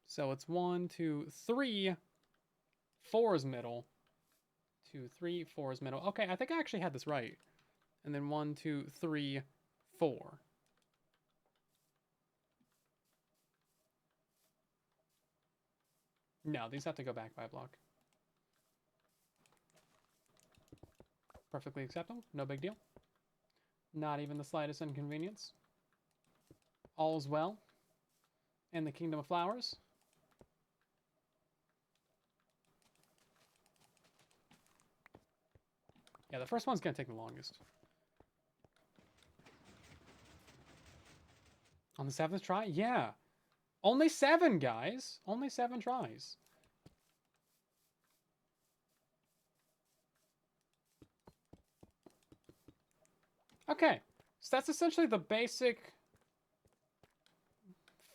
So it's 1, 2, 3. 4 is middle. 2, 3, 4 is middle. Okay, I think I actually had this right. And then 1, 2, 3, 4. No, these have to go back by a block. Perfectly acceptable. No big deal. Not even the slightest inconvenience. All's well in the Kingdom of Flowers. Yeah, the first one's going to take the longest. On the 7th try? Yeah. Only 7, guys. Only 7 tries. Okay. So that's essentially the basic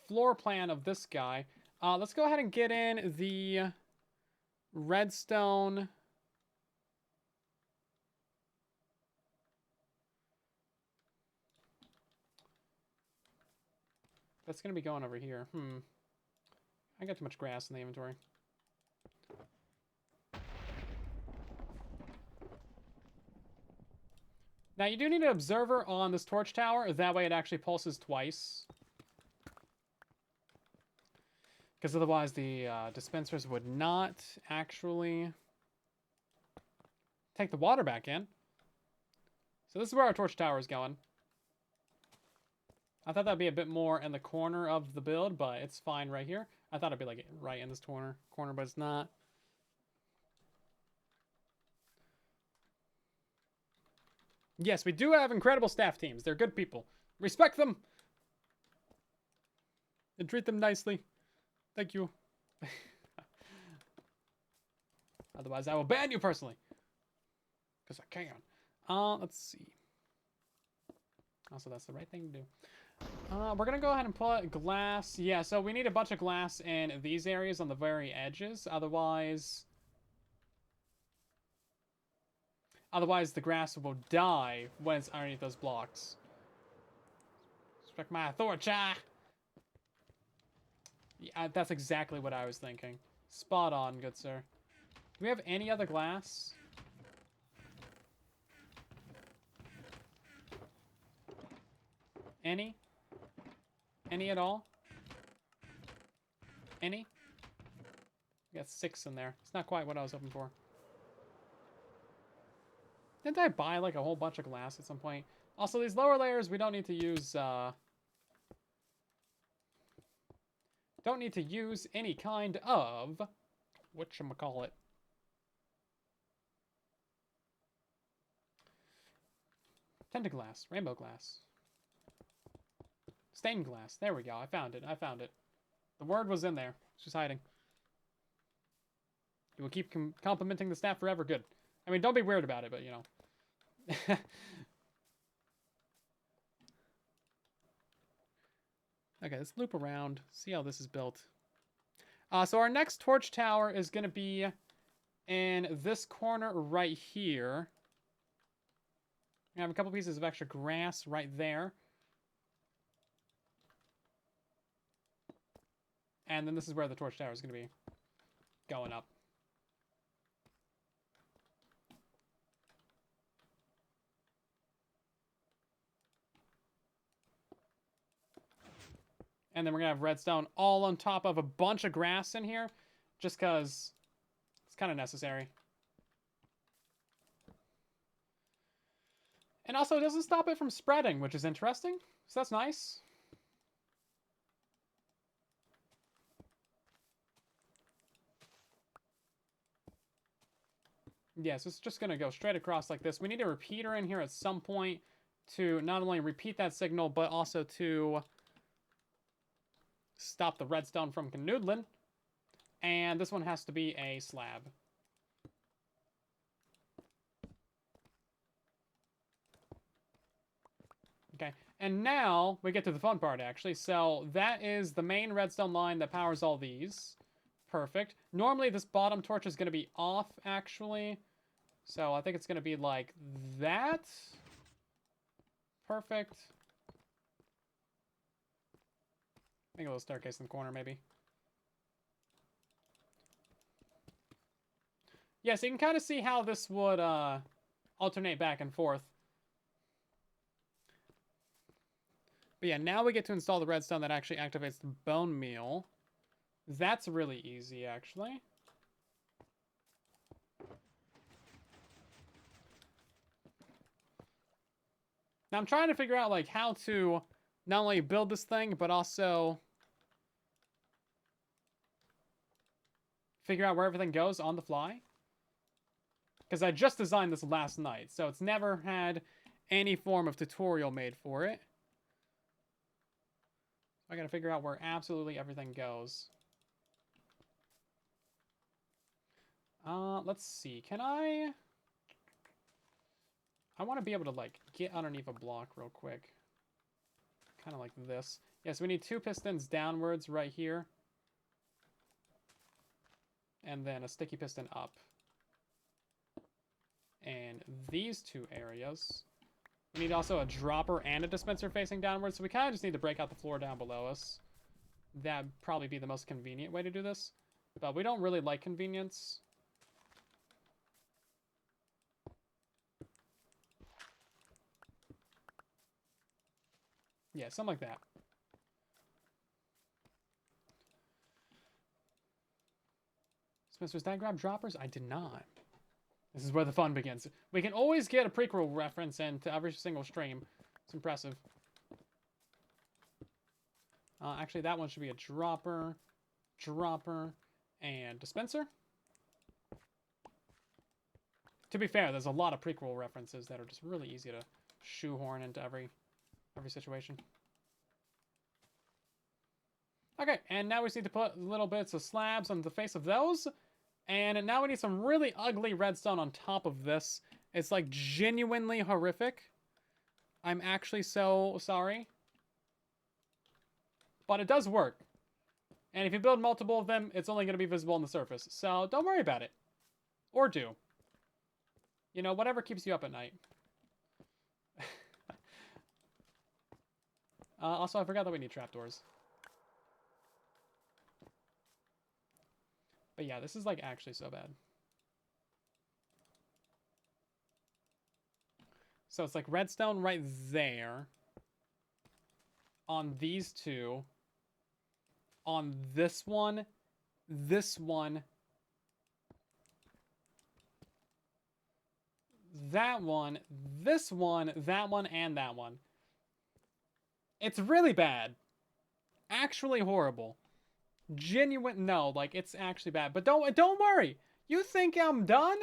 floor plan of this guy. Let's go ahead and get in the redstone. That's going to be going over here. I got too much grass in the inventory. Now, you do need an observer on this torch tower. That way it actually pulses twice. Because otherwise the dispensers would not actually take the water back in. So this is where our torch tower is going. I thought that'd be a bit more in the corner of the build, but it's fine right here. I thought it'd be like right in this corner, but it's not. Yes, we do have incredible staff teams. They're good people. Respect them. And treat them nicely. Thank you. Otherwise, I will ban you personally. Because I can. Let's see. Also, that's the right thing to do. We're going to go ahead and put glass. Yeah, so we need a bunch of glass in these areas on the very edges. Otherwise, the grass will die when it's underneath those blocks. Respect my authority. Yeah, that's exactly what I was thinking. Spot on, good sir. Do we have any other glass? Any? Any at all? Any? We got 6 in there. It's not quite what I was hoping for. Didn't I buy like a whole bunch of glass at some point? Also, these lower layers, we don't need to use, don't need to use any kind of, whatchamacallit. Tinted glass, rainbow glass. Stained glass, there we go, I found it. The word was in there, it's just hiding. You will keep complimenting the staff forever, good. I mean, don't be weird about it, but you know. Okay, let's loop around, see how this is built. So our next torch tower is going to be in this corner right here. We have a couple pieces of extra grass right there. And then this is where the torch tower is going to be going up. And then we're going to have redstone all on top of a bunch of grass in here. Just because it's kind of necessary. And also, it doesn't stop it from spreading, which is interesting. So that's nice. Yes, it's just going to go straight across like this. We need a repeater in here at some point to not only repeat that signal, but also to stop the redstone from canoodling. And this one has to be a slab. Okay, and now we get to the fun part, actually. So that is the main redstone line that powers all these. Perfect. Normally, this bottom torch is going to be off, actually. So I think it's going to be like that. Perfect. Make a little staircase in the corner, maybe. Yeah, so you can kind of see how this would alternate back and forth. But yeah, now we get to install the redstone that actually activates the bone meal. That's really easy, actually. Now I'm trying to figure out like how to not only build this thing, but also figure out where everything goes on the fly. Because I just designed this last night, so it's never had any form of tutorial made for it. I gotta figure out where absolutely everything goes. Let's see. Can I want to be able to, like, get underneath a block real quick. Kind of like this. Yes, we need 2 pistons downwards right here. And then a sticky piston up. And these 2 areas. We need also a dropper and a dispenser facing downwards, so we kind of just need to break out the floor down below us. That'd probably be the most convenient way to do this, but we don't really like convenience. Yeah, something like that. Dispensers, did I grab droppers? I did not. This is where the fun begins. We can always get a prequel reference into every single stream. It's impressive. Actually, that one should be a dropper, and dispenser. To be fair, there's a lot of prequel references that are just really easy to shoehorn into every situation. Okay, and now we just need to put little bits of slabs on the face of those. And now we need some really ugly redstone on top of this. It's like genuinely horrific. I'm actually so sorry. But it does work. And if you build multiple of them, it's only going to be visible on the surface. So don't worry about it. Or do. You know, whatever keeps you up at night. Also, I forgot that we need trapdoors. But yeah, this is like actually so bad. So it's like redstone right there. On these two. On this one. This one. That one. This one. That one. And that one. It's really bad. Actually horrible. Genuine, no, like, it's actually bad. But don't worry. You think I'm done?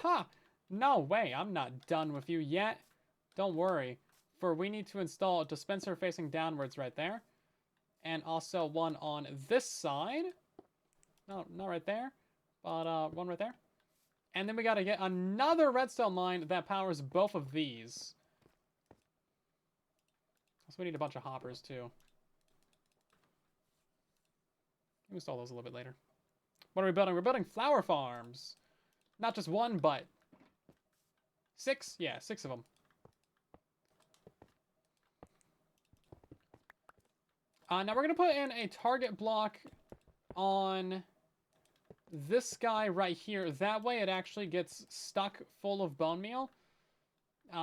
Ha! No way, I'm not done with you yet. Don't worry. For we need to install a dispenser facing downwards right there. And also one on this side. No, not right there. But, one right there. And then we gotta get another redstone line that powers both of these. So we need a bunch of hoppers, too. We'll install those a little bit later. What are we building? We're building flower farms. Not just one, but 6? Yeah, 6 of them. Now we're going to put in a target block on this guy right here. That way it actually gets stuck full of bone meal.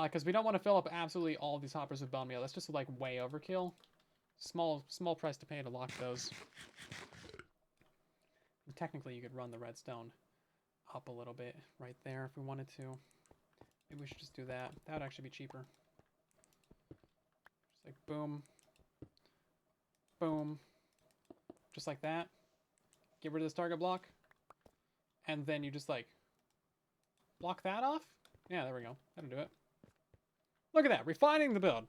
Because we don't want to fill up absolutely all these hoppers with bone meal. That's just like way overkill. Small price to pay to lock those. And technically, you could run the redstone up a little bit right there if we wanted to. Maybe we should just do that. That would actually be cheaper. Just like boom. Boom. Just like that. Get rid of this target block. And then you just like block that off. Yeah, there we go. That'll do it. Look at that. Refining the build.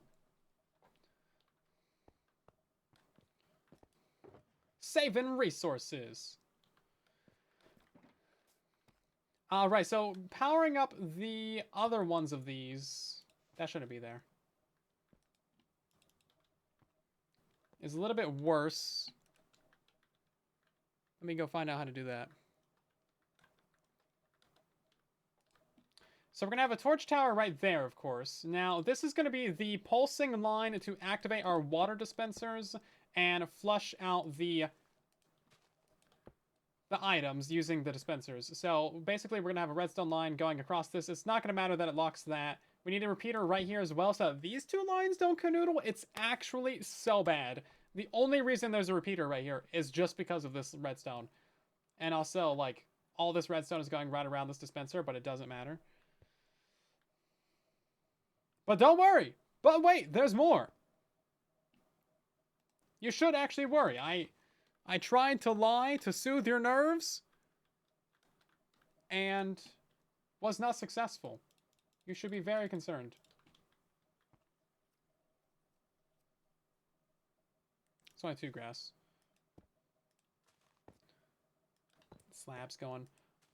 Saving resources. Right, so powering up the other ones of these, that shouldn't be there, is a little bit worse. Let me go find out how to do that. So we're going to have a torch tower right there, of course. Now, this is going to be the pulsing line to activate our water dispensers and flush out the items using the dispensers. So basically we're going to have a redstone line going across this. It's not going to matter that it locks that. We need a repeater right here as well so that these two lines don't canoodle. It's actually so bad. The only reason there's a repeater right here is just because of this redstone. And also, like, all this redstone is going right around this dispenser, but it doesn't matter. But don't worry. But wait, there's more. You should actually worry. I tried to lie to soothe your nerves and was not successful. You should be very concerned. It's only 2 grass. Slabs going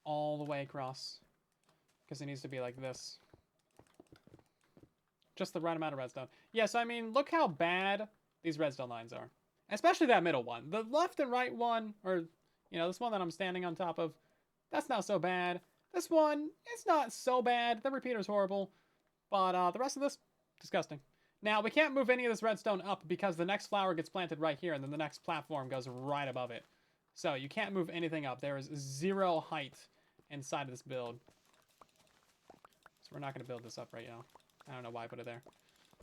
all the way across because it needs to be like this. Just the right amount of redstone. Yes, I mean, look how bad these redstone lines are. Especially that middle one. The left and right one, or, you know, this one that I'm standing on top of, that's not so bad. This one, it's not so bad. The repeater's horrible. But the rest of this, Disgusting. Now, we can't move any of this redstone up because the next flower gets planted right here, and then the next platform goes right above it. So you can't move anything up. There is 0 height inside of this build. So we're not going to build this up right now. I don't know why I put it there.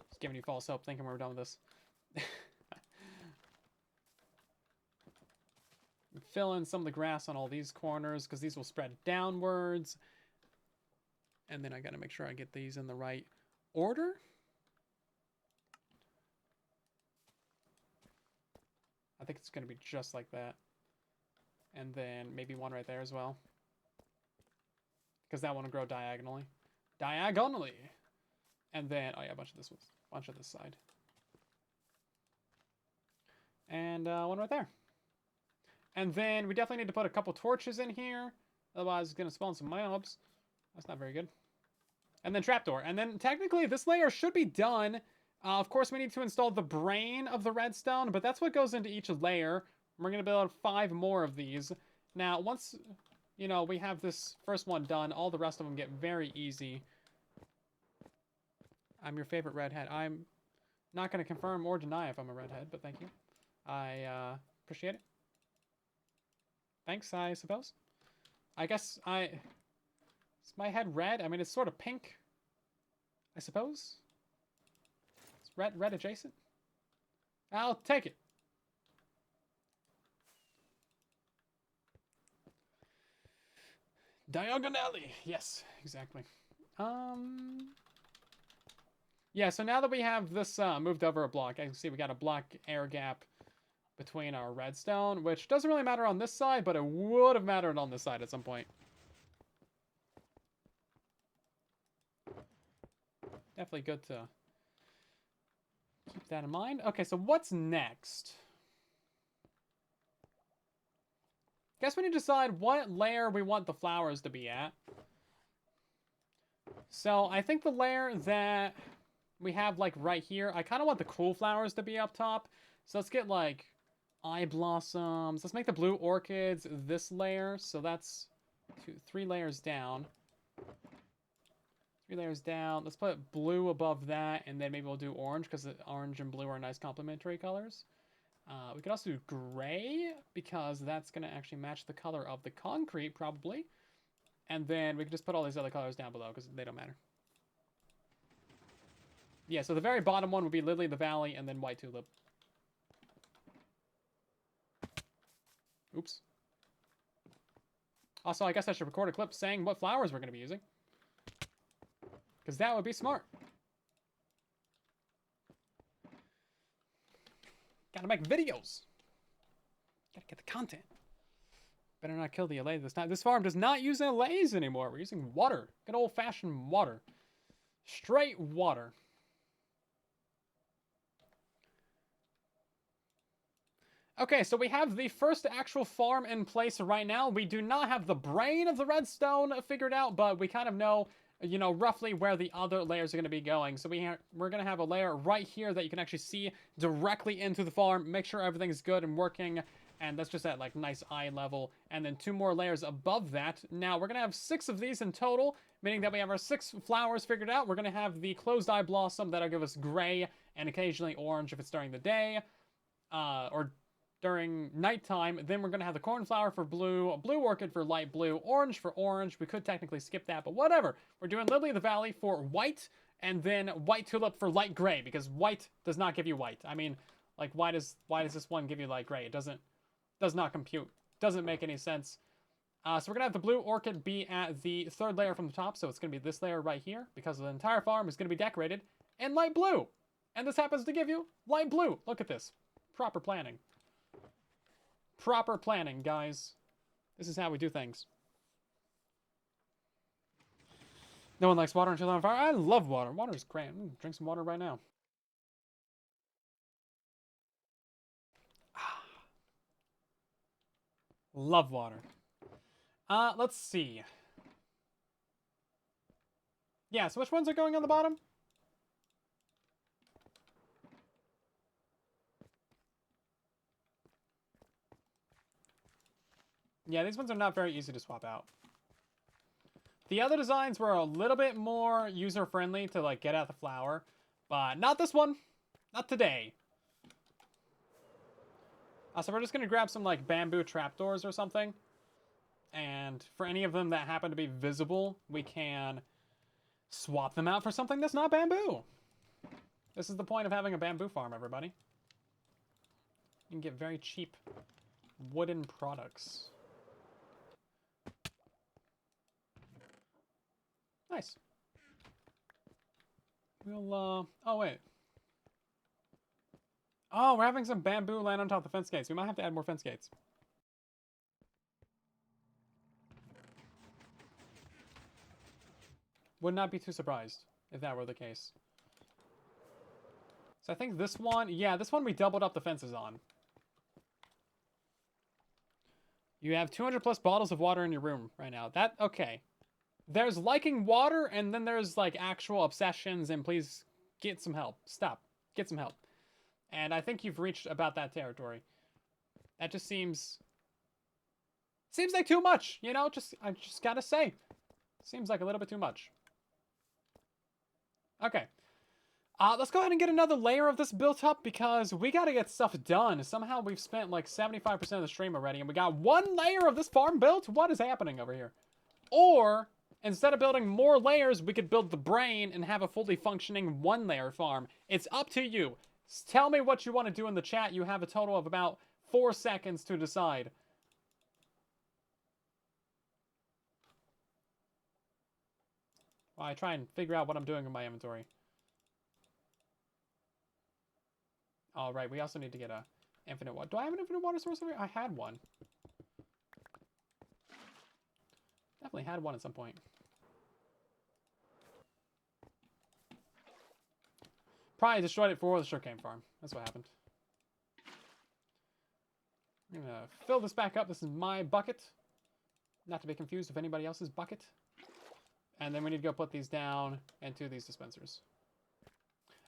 Just giving you false hope, thinking we're done with this. Fill in some of the grass on all these corners, because these will spread downwards. And then I got to make sure I get these in the right order. I think it's going to be just like that. And then maybe one right there as well. Because that one will grow diagonally. Diagonally! And then, oh yeah, a bunch of this side. And one right there. And then we definitely need to put a couple torches in here. Otherwise, it's going to spawn some mobs. That's not very good. And then trapdoor. And then technically, this layer should be done. Of course, we need to install the brain of the redstone, but that's what goes into each layer. We're going to build 5 more of these. Now, once, you know, we have this first one done, all the rest of them get very easy. I'm your favorite redhead. I'm not going to confirm or deny if I'm a redhead, but thank you. I appreciate it. Thanks, I suppose. I guess is my head red? I mean, it's sort of pink, I suppose. It's red adjacent. I'll take it. Diagonally. Yes, exactly. Yeah, so now that we have this moved over a block, as you can see we got a block air gap between our redstone, which doesn't really matter on this side, but it would have mattered on this side at some point. Definitely good to keep that in mind. Okay, so what's next? Guess we need to decide what layer we want the flowers to be at. So I think the layer that we have like right here, I kind of want the cool flowers to be up top. So let's get like eye blossoms. Let's make the blue orchids this layer. So that's 3 layers down. 3 layers down. Let's put blue above that, and then maybe we'll do orange, because orange and blue are nice complementary colors. We could also do gray, because that's going to actually match the color of the concrete, probably. And then we could just put all these other colors down below, because they don't matter. Yeah, so the very bottom one would be Lily the Valley, and then White Tulip. Oops. Also, I guess I should record a clip saying what flowers we're going to be using. Because that would be smart. Gotta make videos. Gotta get the content. Better not kill the LA this time. This farm does not use LAs anymore. We're using water. Good old-fashioned water. Straight water. Okay, so we have the first actual farm in place right now. We do not have the brain of the redstone figured out, but we kind of know, you know, roughly where the other layers are going to be going. So we're going to have a layer right here that you can actually see directly into the farm. Make sure everything's good and working. And that's just at like nice eye level. And then 2 more layers above that. Now we're going to have 6 of these in total, meaning that we have our 6 flowers figured out. We're going to have the closed eye blossom that'll give us gray and occasionally orange if it's during the day. Or during nighttime. Then we're going to have the cornflower for blue, blue orchid for light blue, orange for orange. We could technically skip that, but whatever. We're doing Lily of the Valley for white, and then white tulip for light gray, because white does not give you white. I mean, like, why does this one give you light gray? It does not compute. Doesn't make any sense. So we're going to have the blue orchid be at the 3rd layer from the top, so it's going to be this layer right here, because the entire farm is going to be decorated in light blue. And this happens to give you light blue. Look at this. Proper planning. Proper planning, guys. This is how we do things. No one likes water until on fire. I love water. Water is great. I'm gonna drink some water right now. Love water. Let's see. Yeah, so which ones are going on the bottom? Yeah, these ones are not very easy to swap out. The other designs were a little bit more user-friendly to, like, get out the flower. But not this one. Not today. So we're just going to grab some, like, bamboo trapdoors or something. And for any of them that happen to be visible, we can swap them out for something that's not bamboo. This is the point of having a bamboo farm, everybody. You can get very cheap wooden products. Nice. We'll, oh, wait. Oh, we're having some bamboo land on top of the fence gates. We might have to add more fence gates. Would not be too surprised if that were the case. So I think this one, yeah, this one we doubled up the fences on. You have 200 plus bottles of water in your room right now. That, okay. There's liking water, and then there's, like, actual obsessions, and please get some help. Stop. Get some help. And I think you've reached about that territory. That just seems like too much, you know? I just gotta say. Seems like a little bit too much. Okay. Let's go ahead and get another layer of this built up because we gotta get stuff done. Somehow we've spent like 75% of the stream already and we got one layer of this farm built? What is happening over here? Or, instead of building more layers, we could build the brain and have a fully functioning one-layer farm. It's up to you. Tell me what you want to do in the chat. You have a total of about 4 seconds to decide. While I try and figure out what I'm doing in my inventory. All right, we also need to get a infinite water. Do I have an infinite water source over here? I had one. Definitely had one at some point. Probably destroyed it for the sugarcane farm. That's what happened. I'm gonna fill this back up. This is my bucket. Not to be confused with anybody else's bucket. And then we need to go put these down into these dispensers.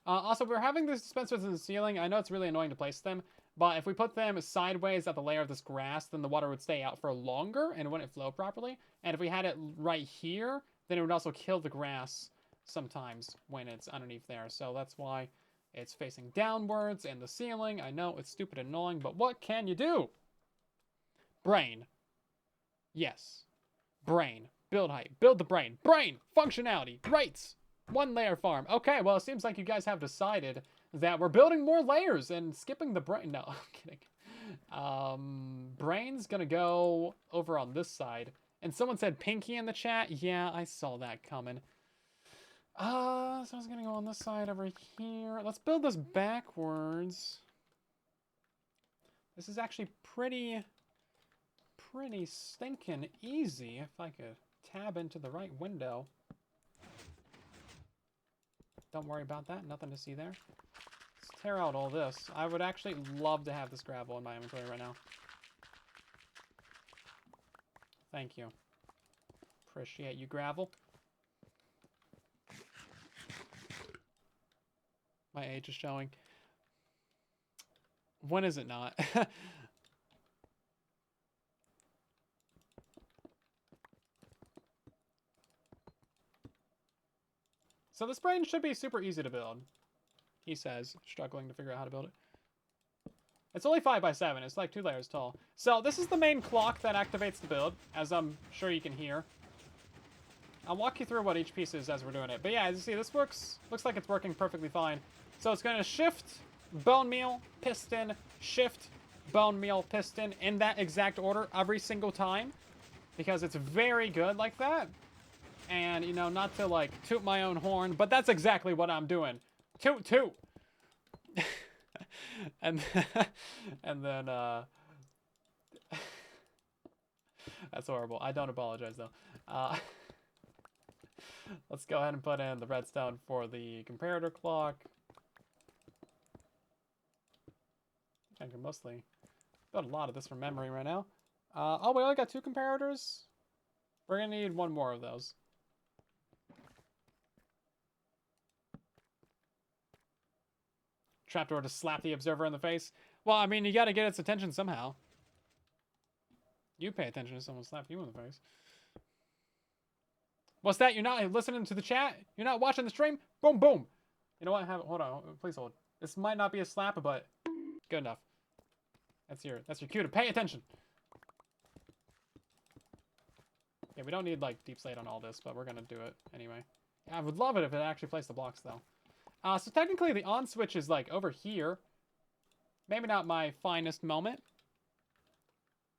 Also, we're having these dispensers in the ceiling. I know it's really annoying to place them, but if we put them sideways at the layer of this grass, then the water would stay out for longer and it wouldn't flow properly. And if we had it right here, then it would also kill the grass sometimes when it's underneath there. So that's why it's facing downwards in the ceiling. I know it's stupid and annoying, but what can you do? Brain. Yes. Brain. Build height. Build the brain. Brain. Functionality. Rates. One layer farm. Okay, well, it seems like you guys have decided that we're building more layers and skipping the brain. No, I'm kidding. Brain's gonna go over on this side. And someone said pinky in the chat. Yeah, I saw that coming. So I was gonna go on this side over here. Let's build this backwards. This is actually pretty stinking easy if I could tab into the right window. Don't worry about that. Nothing to see there. Let's tear out all this. I would actually love to have this gravel in my inventory right now. Thank you. Appreciate you, gravel. My age is showing. When is it not? So this brain should be super easy to build, he says, struggling to figure out how to build it. It's only 5 by 7. It's like 2 layers tall. So this is the main clock that activates the build, as I'm sure you can hear. I'll walk you through what each piece is as we're doing it. But yeah, as you see, this looks like it's working perfectly fine. So it's going to shift, bone meal, piston, shift, bone meal, piston in that exact order every single time. Because it's very good like that. And, you know, not to, like, toot my own horn, but that's exactly what I'm doing. Toot, toot! and then, that's horrible. I don't apologize, though. Let's go ahead and put in the redstone for the comparator clock. I can mostly build a lot of this from memory right now. Oh, we only got 2 comparators? We're gonna need 1 more of those. Trapdoor to slap the observer in the face. Well, I mean, you gotta get its attention somehow. You pay attention to someone slap you in the face. What's that? You're not listening to the chat? You're not watching the stream? Boom, boom. You know what? Hold on. Please hold. This might not be a slap, but good enough. That's your cue to pay attention. Yeah, we don't need like deep slate on all this, but we're gonna do it anyway. I would love it if it actually placed the blocks though. So technically the on switch is like over here. Maybe not my finest moment,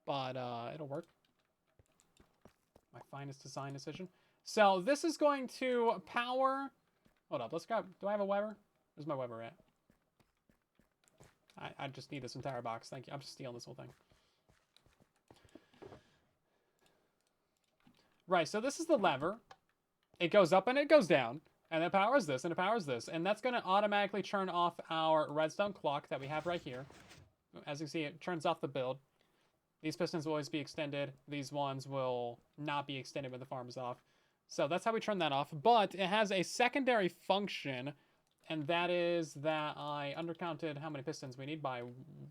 but it'll work. My finest design decision. So this is going to power. Hold up, let's grab. Do I have a Weber? Where's my Weber at? I just need this entire box. Thank you. I'm just stealing this whole thing. Right, so this is the lever. It goes up and it goes down. And it powers this and it powers this. And that's going to automatically turn off our redstone clock that we have right here. As you see, it turns off the build. These pistons will always be extended. These ones will not be extended when the farm is off. So that's how we turn that off. But it has a secondary function. And that is that I undercounted how many pistons we need by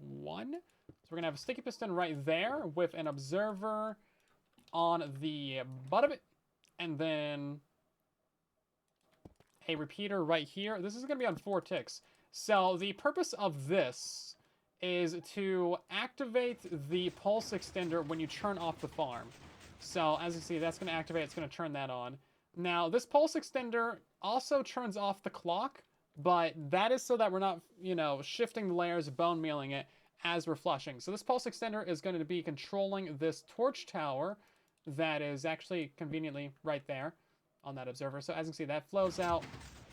1. So we're going to have a sticky piston right there with an observer on the butt of it. And then a repeater right here. This is going to be on 4 ticks. So the purpose of this is to activate the pulse extender when you turn off the farm. So as you see, that's going to activate. It's going to turn that on. Now, this pulse extender also turns off the clock, but that is so that we're not, you know, shifting the layers, bone mealing it as we're flushing. So this pulse extender is going to be controlling this torch tower that is actually conveniently right there on that observer. So as you can see, that flows out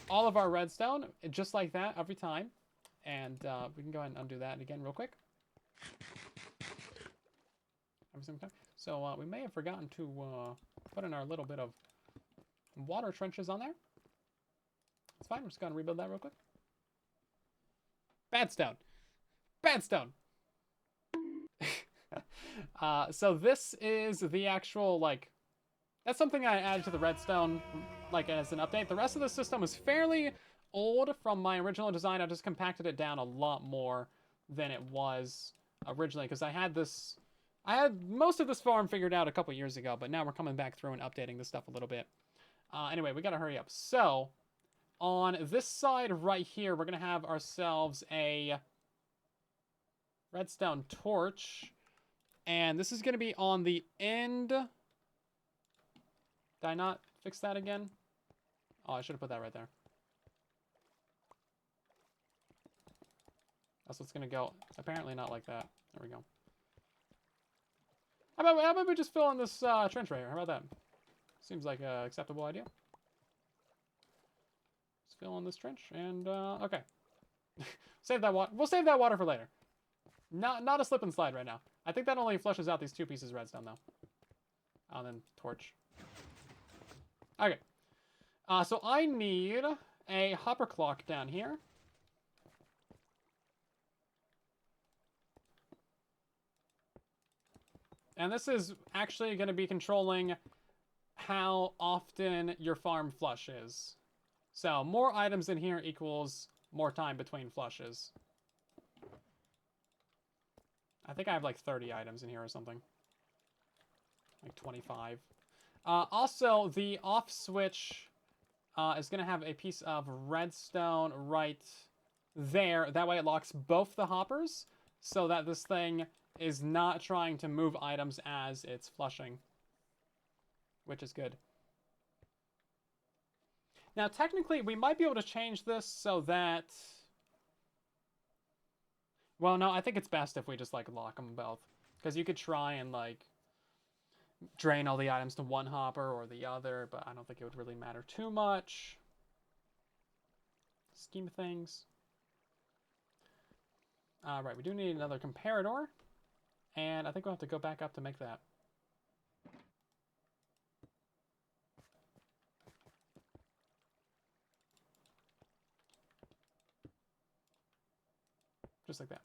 all of our redstone just like that every time. And we can go ahead and undo that again real quick. Every single time. So we may have forgotten to put in our little bit of water trenches on there. It's fine. I'm just going to rebuild that real quick. Bad stone. Bad stone. So this is the actual, like, that's something I added to the redstone, like, as an update. The rest of the system was fairly old from my original design. I just compacted it down a lot more than it was originally, because I had most of this farm figured out a couple years ago, but now we're coming back through and updating this stuff a little bit. Anyway, we gotta hurry up. So, on this side right here, we're gonna have ourselves a redstone torch, and this is gonna be on the end. Did I not fix that again? Oh, I should have put that right there. That's what's gonna go. Apparently not like that. There we go. How about we just fill in this trench right here? How about that? Seems like an acceptable idea. Let's fill in this trench and okay. Save that water. We'll save that water for later. Not a slip and slide right now. I think that only flushes out these 2 pieces of redstone though. And then torch. Okay. So I need a hopper clock down here. And this is actually going to be controlling how often your farm flushes. So more items in here equals more time between flushes. I think I have like 30 items in here or something. Like 25. Also, the off switch is going to have a piece of redstone right there. That way it locks both the hoppers so that this thing is not trying to move items as it's flushing, which is good. Now, technically, we might be able to change this so that... Well, no, I think it's best if we just, like, lock them both. Because you could try and, like, drain all the items to one hopper or the other, but I don't think it would really matter too much. Scheme of things. Right, we do need another comparator. And I think we'll have to go back up to make that. Just like that.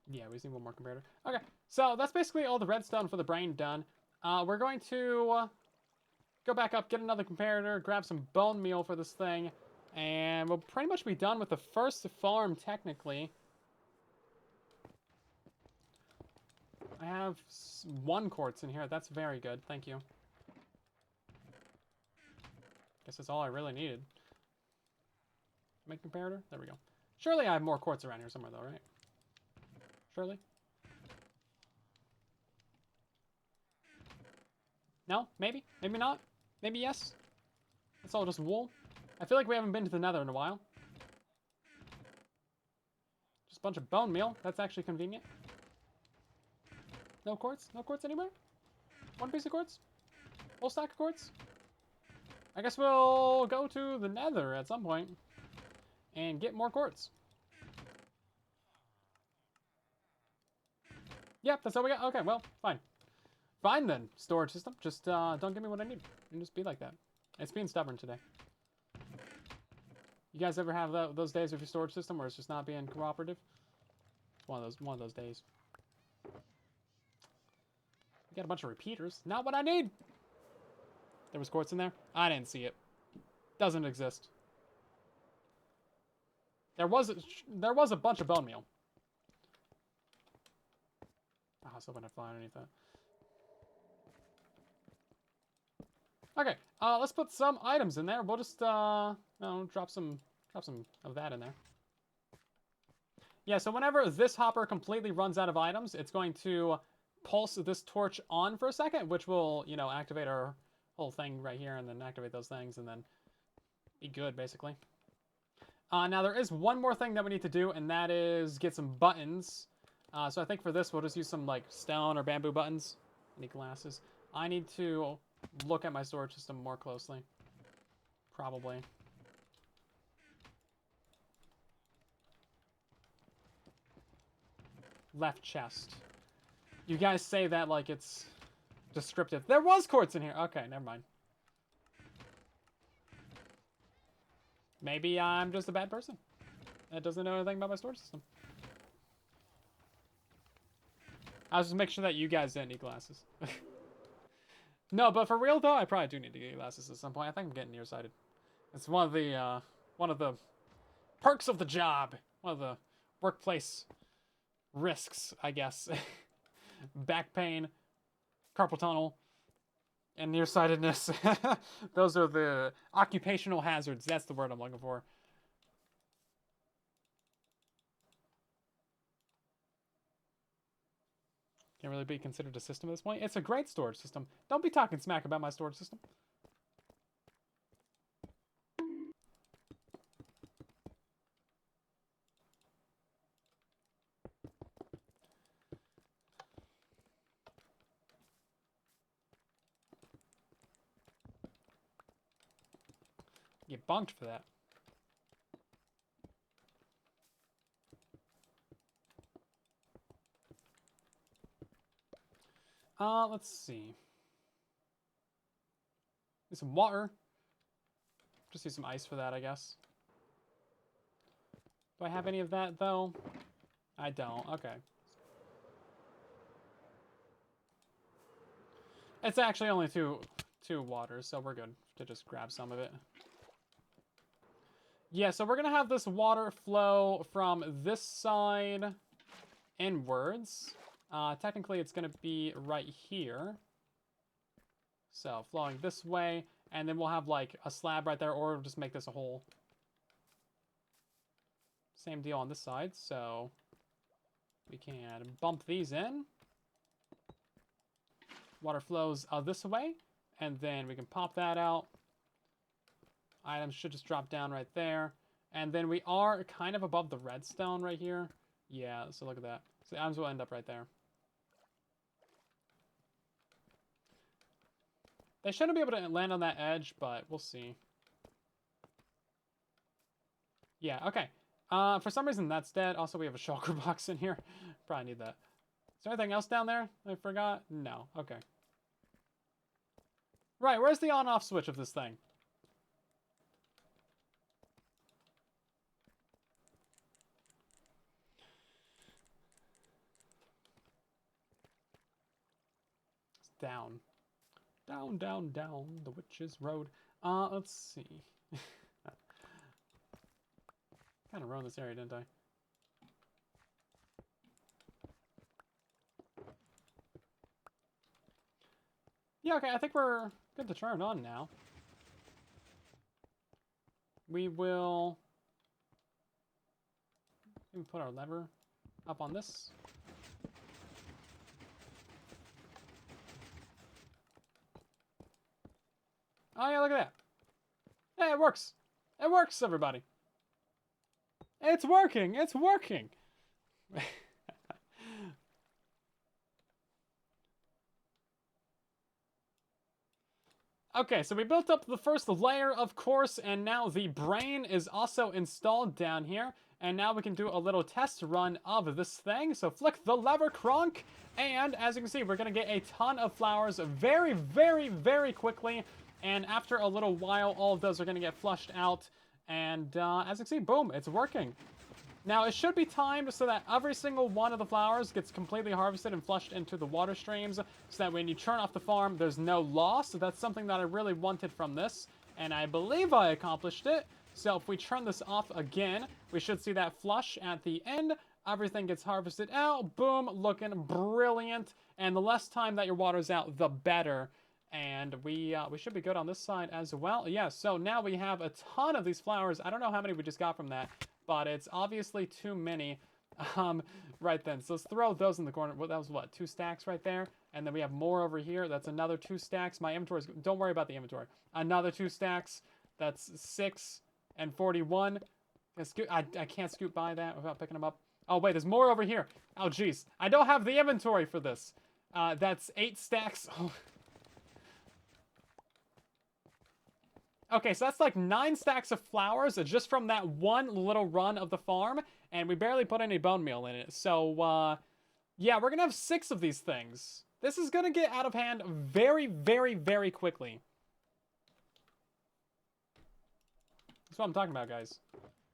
Yeah, we just need one more comparator. Okay, so that's basically all the redstone for the brain done. We're going to go back up, get another comparator, grab some bone meal for this thing, and we'll pretty much be done with the first farm, technically. I have 1 quartz in here. That's very good. Thank you. Guess that's all I really needed. Make comparator? There we go. Surely I have more quartz around here somewhere though, right? Surely? No? Maybe? Maybe not? Maybe yes? It's all just wool? I feel like we haven't been to the nether in a while. Just a bunch of bone meal. That's actually convenient. No quartz? No quartz anywhere? One piece of quartz? Whole stack of quartz? I guess we'll go to the nether at some point and get more quartz. Yep, that's all we got. Okay, well, fine. Fine then, storage system. Just don't give me what I need. And just be like that. It's being stubborn today. You guys ever have those days with your storage system where it's just not being cooperative? It's one of those days. We got a bunch of repeaters. Not what I need. There was quartz in there. I didn't see it. Doesn't exist. There was a bunch of bone meal. Oh, I was hoping I'd fly underneath that. Okay, let's put some items in there. We'll just drop some of that in there. Yeah, so whenever this hopper completely runs out of items, it's going to pulse this torch on for a second, which will, you know, activate our whole thing right here, and then activate those things, and then be good, basically. Now, there is one more thing that we need to do, and that is get some buttons. So I think for this, we'll just use some, like, stone or bamboo buttons. Any glasses. I need to look at my storage system more closely. Probably. Left chest. You guys say that like it's descriptive. There was quartz in here. Okay, never mind. Maybe I'm just a bad person that doesn't know anything about my storage system. I was just making sure that you guys didn't need glasses. No, but for real though, I probably do need to get glasses at some point. I think I'm getting nearsighted. It's one of the perks of the job. One of the workplace risks, I guess. Back pain, carpal tunnel, and nearsightedness. Those are the occupational hazards. That's the word I'm looking for. Can't really be considered a system at this point. It's a great storage system. Don't be talking smack about my storage system. Get bonked for that. Let's see. Need some water. Just use some ice for that, I guess. Do I have any of that, though? I don't. Okay. It's actually only two waters, so we're good to just grab some of it. Yeah, so we're going to have this water flow from this side inwards. Technically, it's going to be right here. So, flowing this way. And then we'll have, like, a slab right there, or we'll just make this a hole. Same deal on this side. So, we can bump these in. Water flows this way. And then we can pop that out. Items should just drop down right there. And then we are kind of above the redstone right here. Yeah, so look at that. So the items will end up right there. They shouldn't be able to land on that edge, but we'll see. Yeah, okay. For some reason, that's dead. Also, we have a shulker box in here. Probably need that. Is there anything else down there I forgot? No. Okay. Right, where's the on-off switch of this thing? It's down. Down, down, down the witch's road. Let's see. Kind of ruined this area, didn't I? Yeah, okay, I think we're good to turn on now. we will maybe put our lever up on this. Oh yeah, look at that. Hey, it works. It works, everybody. It's working. It's working. Okay, so we built up the first layer, of course, and now the brain is also installed down here. And now we can do a little test run of this thing. So flick the lever, Kronk, and as you can see, we're going to get a ton of flowers very, very, very quickly. And after a little while, all of those are going to get flushed out. And as you can see, boom, it's working. Now, it should be timed so that every single one of the flowers gets completely harvested and flushed into the water streams, so that when you turn off the farm, there's no loss. So that's something that I really wanted from this, and I believe I accomplished it. So if we turn this off again, we should see that flush at the end. Everything gets harvested out. Boom, looking brilliant. And the less time that your water's out, the better. And we should be good on this side as well. Yeah, so now we have a ton of these flowers. I don't know how many we just got from that, but it's obviously too many right then. So let's throw those in the corner. Well, that was what, 2 stacks right there? And then we have more over here. That's another 2 stacks. My inventory's, don't worry about the inventory. Another 2 stacks. That's 6 and 41. I can't scoot by that without picking them up. Oh, wait, there's more over here. Oh, jeez. I don't have the inventory for this. That's 8 stacks. Okay, so that's like 9 stacks of flowers just from that one little run of the farm, and we barely put any bone meal in it. So, yeah, we're gonna have 6 of these things. This is gonna get out of hand very, very, very quickly. That's what I'm talking about, guys.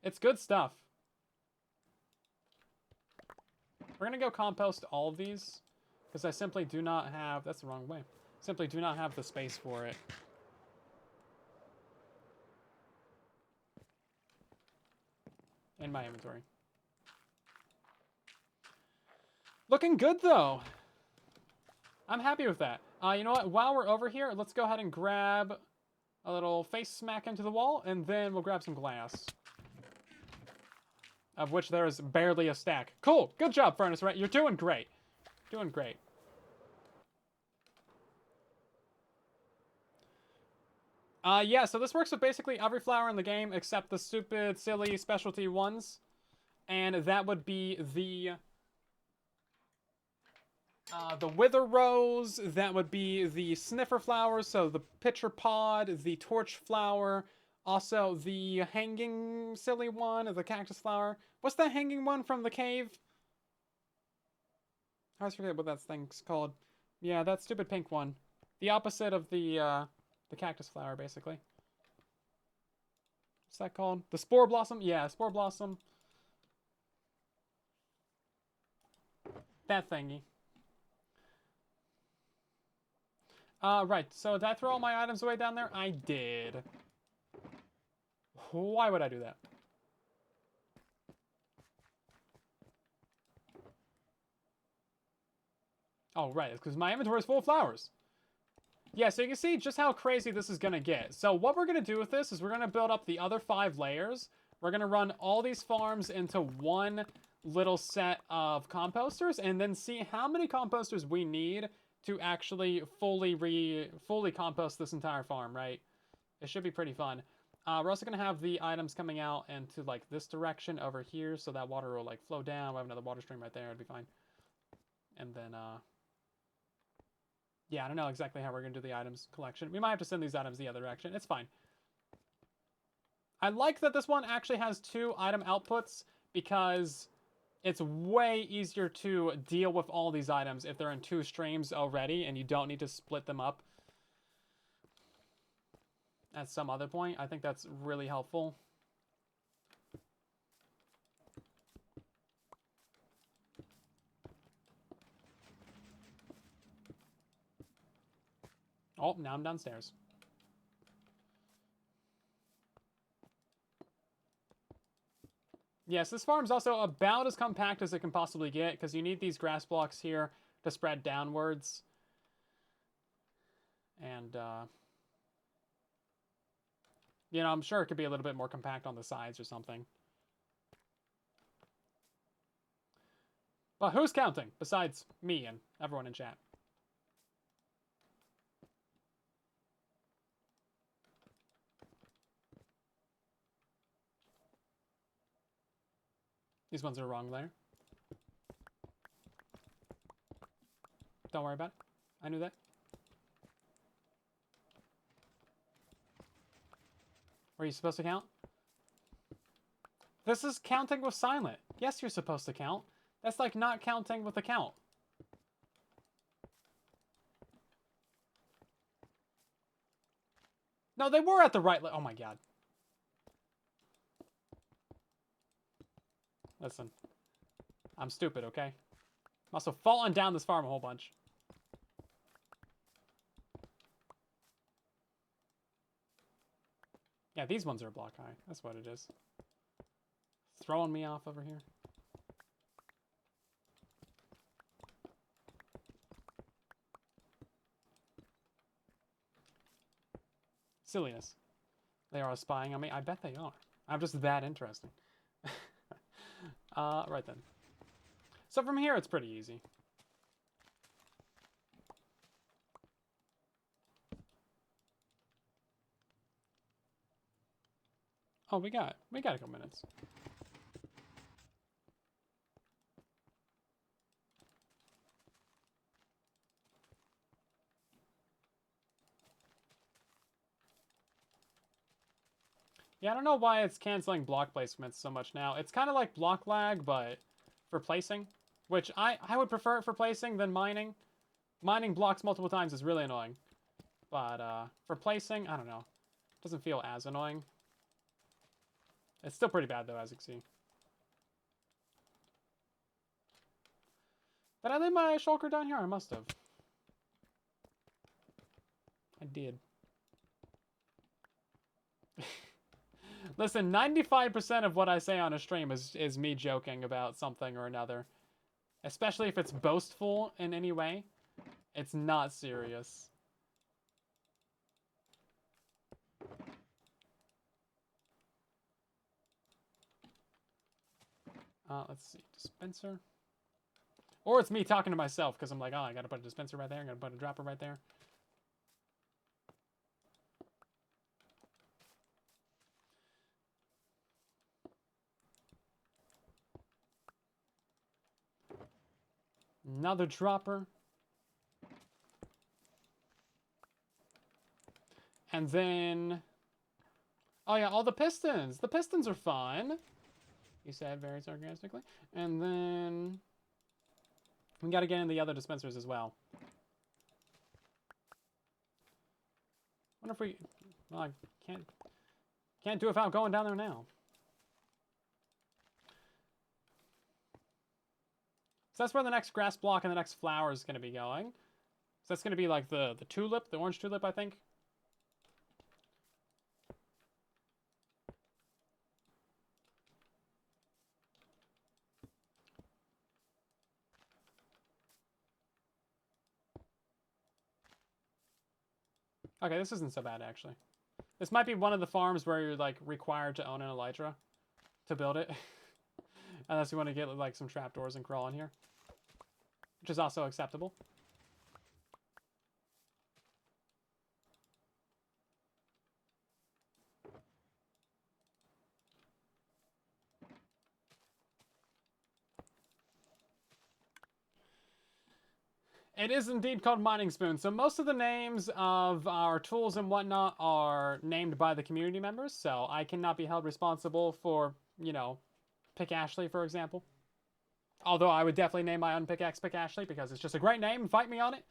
It's good stuff. We're gonna go compost all of these, because I simply do not have, that's the wrong way, simply do not have the space for it. In my inventory. Looking good, though. I'm happy with that. You know what? While we're over here, let's go ahead and grab a little face smack into the wall, and then we'll grab some glass. Of which there is barely a stack. Cool. Good job, Furnace, right? You're doing great. Doing great. Yeah, so this works with basically every flower in the game except the stupid, silly specialty ones. And that would be the wither rose, that would be the sniffer flowers, so the pitcher pod, the torch flower, also the hanging silly one, the cactus flower. What's that hanging one from the cave? I always forget what that thing's called. Yeah, that stupid pink one. The opposite of the cactus flower, basically. What's that called? The spore blossom? Yeah, spore blossom. That thingy. Right, so did I throw all my items away down there? I did. Why would I do that? Oh, right, it's because my inventory is full of flowers. Yeah, so you can see just how crazy this is going to get. So what we're going to do with this is we're going to build up the other 5 layers. We're going to run all these farms into one little set of composters and then see how many composters we need to actually fully compost this entire farm, right? It should be pretty fun. We're also going to have the items coming out into like this direction over here so that water will like flow down. We'll have another water stream right there. It'll be fine. And then, yeah, I don't know exactly how we're going to do the items collection. We might have to send these items the other direction. It's fine. I like that this one actually has 2 item outputs because it's way easier to deal with all these items if they're in 2 streams already and you don't need to split them up at some other point. I think that's really helpful. Oh, now I'm downstairs. Yes, this farm's also about as compact as it can possibly get because you need these grass blocks here to spread downwards. And, You know, I'm sure it could be a little bit more compact on the sides or something. But who's counting besides me and everyone in chat? These ones are wrong there. Don't worry about it. I knew that. Were you supposed to count? This is counting with silent. Yes, you're supposed to count. That's like not counting with a count. No, they were at the right... Oh my god. Listen. I'm stupid, okay? I'm also falling down this farm a whole bunch. Yeah, these ones are a block high. That's what it is. Throwing me off over here. Silliness. They are spying on me. I bet they are. I'm just that interesting. Right then. So from here, it's pretty easy. Oh, we got a couple minutes. Yeah, I don't know why it's canceling block placements so much now. It's kind of like block lag, but for placing, which I would prefer it for placing than mining. Mining blocks multiple times is really annoying. But for placing, I don't know. It doesn't feel as annoying. It's still pretty bad, though, as you can see. Did I leave my shulker down here? I must have. I did. Listen, 95% of what I say on a stream is me joking about something or another. Especially if it's boastful in any way. It's not serious. Let's see. Dispenser. Or it's me talking to myself because I'm like, oh, I gotta put a dispenser right there. I gotta put a dropper right there. Another dropper. And then... Oh yeah, all the pistons. The pistons are fun. He said very sarcastically. And then... we gotta get in the other dispensers as well. Wonder if we... Well, I can't do it without going down there now. So that's where the next grass block and the next flower is going to be going. So that's going to be like the tulip, the orange tulip, I think. Okay, this isn't so bad, actually. This might be one of the farms where you're, like, required to own an elytra to build it. Unless you want to get, like, some trapdoors and crawl in here. Which is also acceptable. It is indeed called Mining Spoon. So most of the names of our tools and whatnot are named by the community members. So I cannot be held responsible for, you know, Pick Ashley, for example. Although I would definitely name my own pickaxe Pick Ashley because it's just a great name. Fight me on it.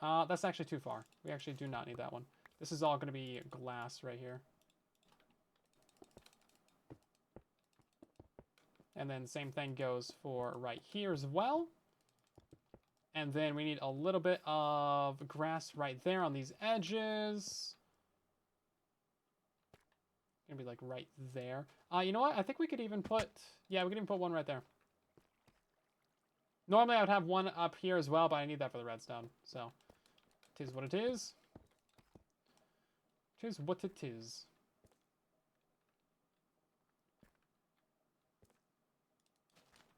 That's actually too far. We actually do not need that one. This is all going to be glass right here. And then same thing goes for right here as well. And then we need a little bit of grass right there on these edges. Gonna be like right there. You know what? I think we could even put... yeah, we could even put one right there. Normally I would have one up here as well, but I need that for the redstone, so... Tis what it is. Tis what it is.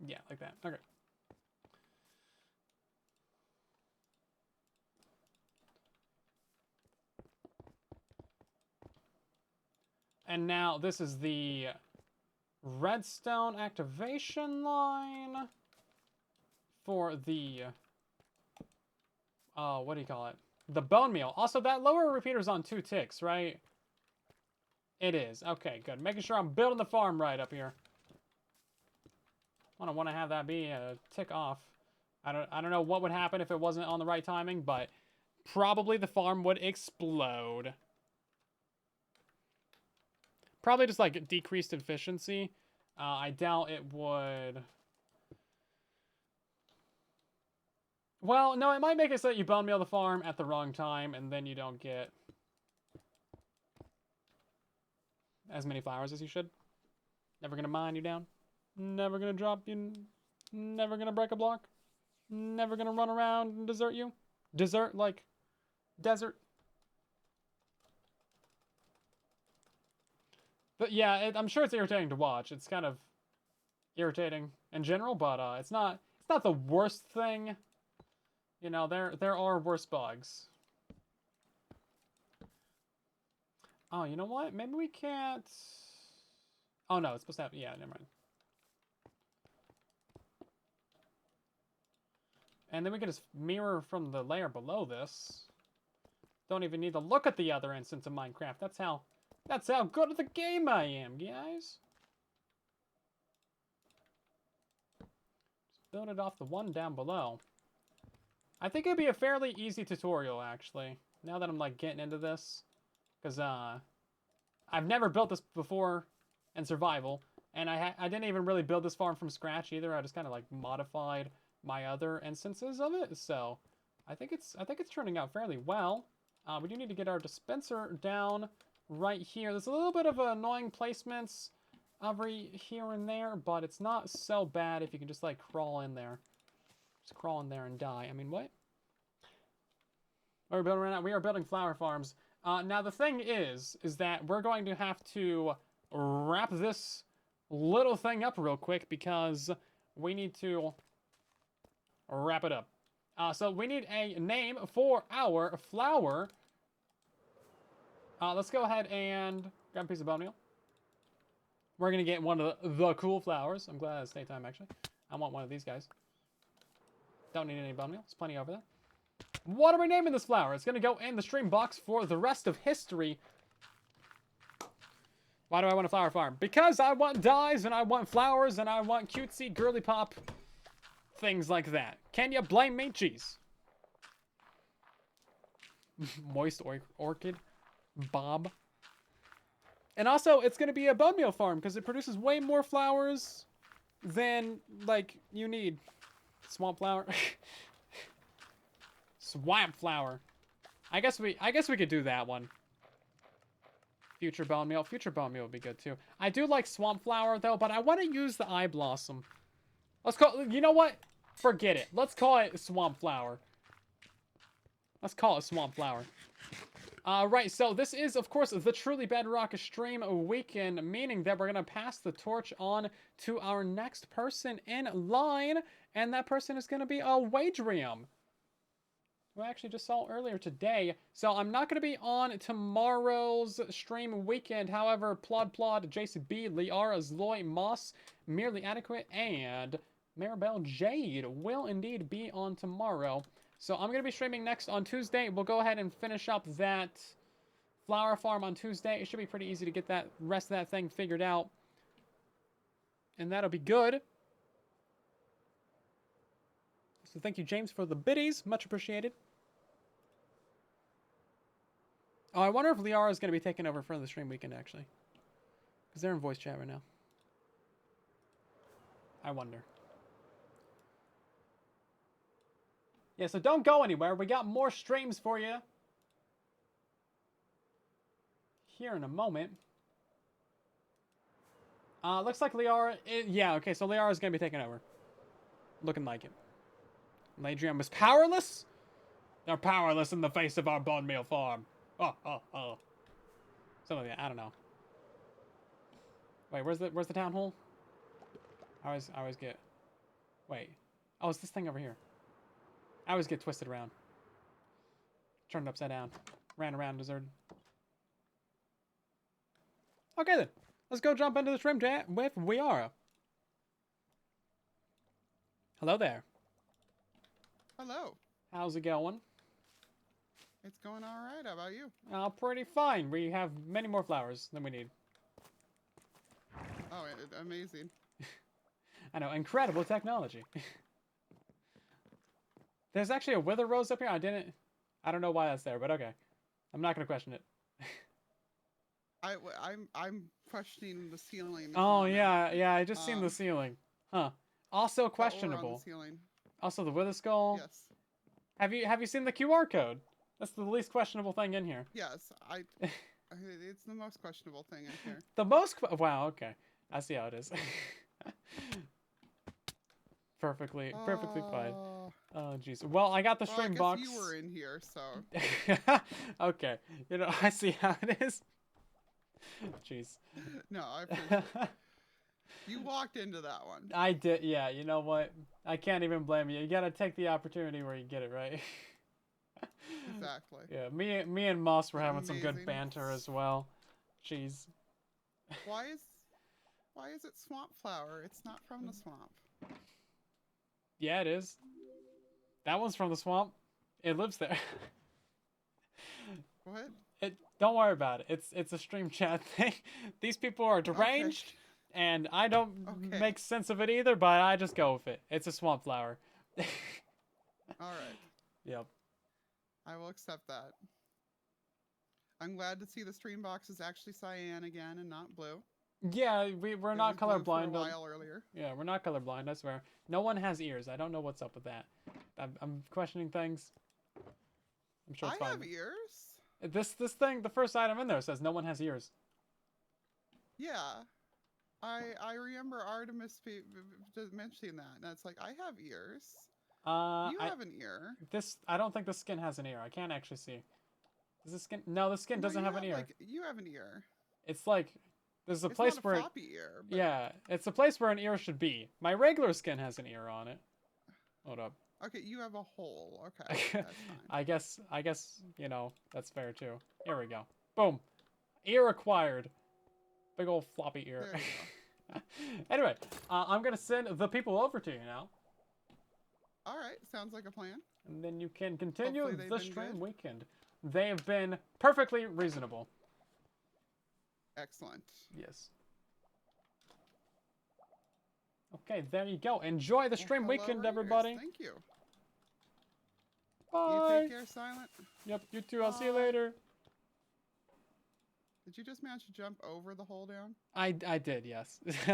Yeah, like that. Okay. And now this is the redstone activation line for the, what do you call it? The bone meal. Also, that lower repeater's on 2 ticks, right? It is. Okay, good. Making sure I'm building the farm right up here. I don't want to have that be a tick off. I don't know what would happen if it wasn't on the right timing, but probably the farm would explode. Probably just like decreased efficiency. I doubt it would. Well, no, it might make it so that you bone meal the farm at the wrong time, and then you don't get as many flowers as you should. Never gonna mine you down. Never gonna drop you. Never gonna break a block. Never gonna run around and desert you. Desert like desert. But yeah, I'm sure it's irritating to watch. It's kind of irritating in general, but it's not the worst thing. You know, there are worse bugs. Oh, you know what? Maybe we can't. Oh no, it's supposed to have. Yeah, never mind. And then we can just mirror from the layer below this. Don't even need to look at the other instance of Minecraft. That's how good at the game I am, guys. Just build it off the one down below. I think it'd be a fairly easy tutorial, actually. Now that I'm like getting into this, because I've never built this before in survival, and I didn't even really build this farm from scratch either. I just kind of like modified my other instances of it, so I think it's turning out fairly well. We do need to get our dispenser down right here. There's a little bit of annoying placements every here and there, but it's not so bad if you can just like crawl in there. Just crawl in there and die. I mean, what? What are we building right now? We are building flower farms. Now the thing is that we're going to have to wrap this little thing up real quick because we need to wrap it up. So we need a name for our flower. Let's go ahead and grab a piece of bone meal. We're going to get one of the cool flowers. I'm glad it's daytime, actually. I want one of these guys. Don't need any bone meal. There's plenty over there. What are we naming this flower? It's going to go in the stream box for the rest of history. Why do I want a flower farm? Because I want dyes, and I want flowers, and I want cutesy, girly pop things like that. Can you blame me? Jeez. Moist orchid. Bob. And also, it's going to be a bone meal farm because it produces way more flowers than, like, you need. Swamp flower. Swamp flower. I guess we could do that one. Future bone meal. Future bone meal would be good too. I do like swamp flower though, but I want to use the eye blossom. Let's call. You know what? Forget it. Let's call it swamp flower. Let's call it swamp flower. Right, so this is, of course, the Truly Bedrock stream weekend, meaning that we're going to pass the torch on to our next person in line, and that person is going to be Wadrium, who I actually just saw earlier today. So I'm not going to be on tomorrow's stream weekend. However, Plod, JCB, Liara, Zloy, Moss, Merely Adequate, and Maribel Jade will indeed be on tomorrow. So I'm going to be streaming next on Tuesday. We'll go ahead and finish up that flower farm on Tuesday. It should be pretty easy to get that rest of that thing figured out. And that'll be good. So thank you, James, for the biddies. Much appreciated. Oh, I wonder if Liara is going to be taking over for the stream weekend, actually. Because they're in voice chat right now. I wonder. Yeah, so don't go anywhere. We got more streams for you here in a moment. Looks like Liara... yeah, okay, so Liara is going to be taking over. Looking like it. Ladrium was powerless? They're powerless in the face of our bone meal farm. Oh, oh, oh. Something like that. I don't know. Wait, where's the town hall? I always get. Wait. Oh, it's this thing over here. I always get twisted around. Turned upside down. Ran around deserted. Okay then. Let's go jump into the stream chat with Weara. Hello there. Hello. How's it going? It's going all right. How about you? Pretty fine. We have many more flowers than we need. Oh, amazing. I know, incredible technology. There's actually a wither rose up here. I don't know why that's there, but okay. I'm not gonna question it. I'm questioning the ceiling. Oh yeah, I just seen the ceiling. Huh. Also questionable. On the ceiling. Also the wither skull. Yes. Have you seen the QR code? That's the least questionable thing in here. Yes, it's the most questionable thing in here. The most wow, okay. I see how it is. perfectly fine. Oh jeez. Well, I got the stream box. You were in here, so. Okay. You know, I see how it is. Jeez. No, I appreciate it. You walked into that one. I did. Yeah. You know what? I can't even blame you. You gotta take the opportunity where you get it, right? Exactly. Yeah. Me and Moss were having some good banter as well. Jeez. Why is it swamp flower? It's not from the swamp. Yeah, it is. That one's from the swamp. It lives there. What? Don't worry about it. It's a stream chat thing. These people are deranged, and I don't make sense of it either. But I just go with it. It's a swamp flower. All right. Yep. I will accept that. I'm glad to see the stream box is actually cyan again and not blue. Yeah, we're not colorblind. A while earlier. Yeah, we're not colorblind. I swear. No one has ears. I don't know what's up with that. I'm questioning things. I'm sure it's fine. I have ears. This thing, the first item in there says no one has ears. Yeah, I remember Artemis mentioning that, and it's like I have ears. You have an ear. I don't think the skin has an ear. I can't actually see. Does the skin? No, the skin doesn't have an ear. You have an ear. It's like there's a place where floppy ear. But... Yeah, it's a place where an ear should be. My regular skin has an ear on it. Hold up. Okay, you have a hole. Okay, that's fine. I guess you know that's fair too. Here we go. Boom. Ear acquired. Big old floppy ear. There you go. Anyway, I'm gonna send the people over to you now. All right, sounds like a plan. And then you can continue Hopefully the stream weekend. They have been perfectly reasonable. Excellent. Yes. Okay, there you go. Enjoy the stream weekend, Raiders. everybody. Thank you. Bye. You take care, Silent. Yep, you too. I'll see you later. Did you just manage to jump over the hole down? I did, yes.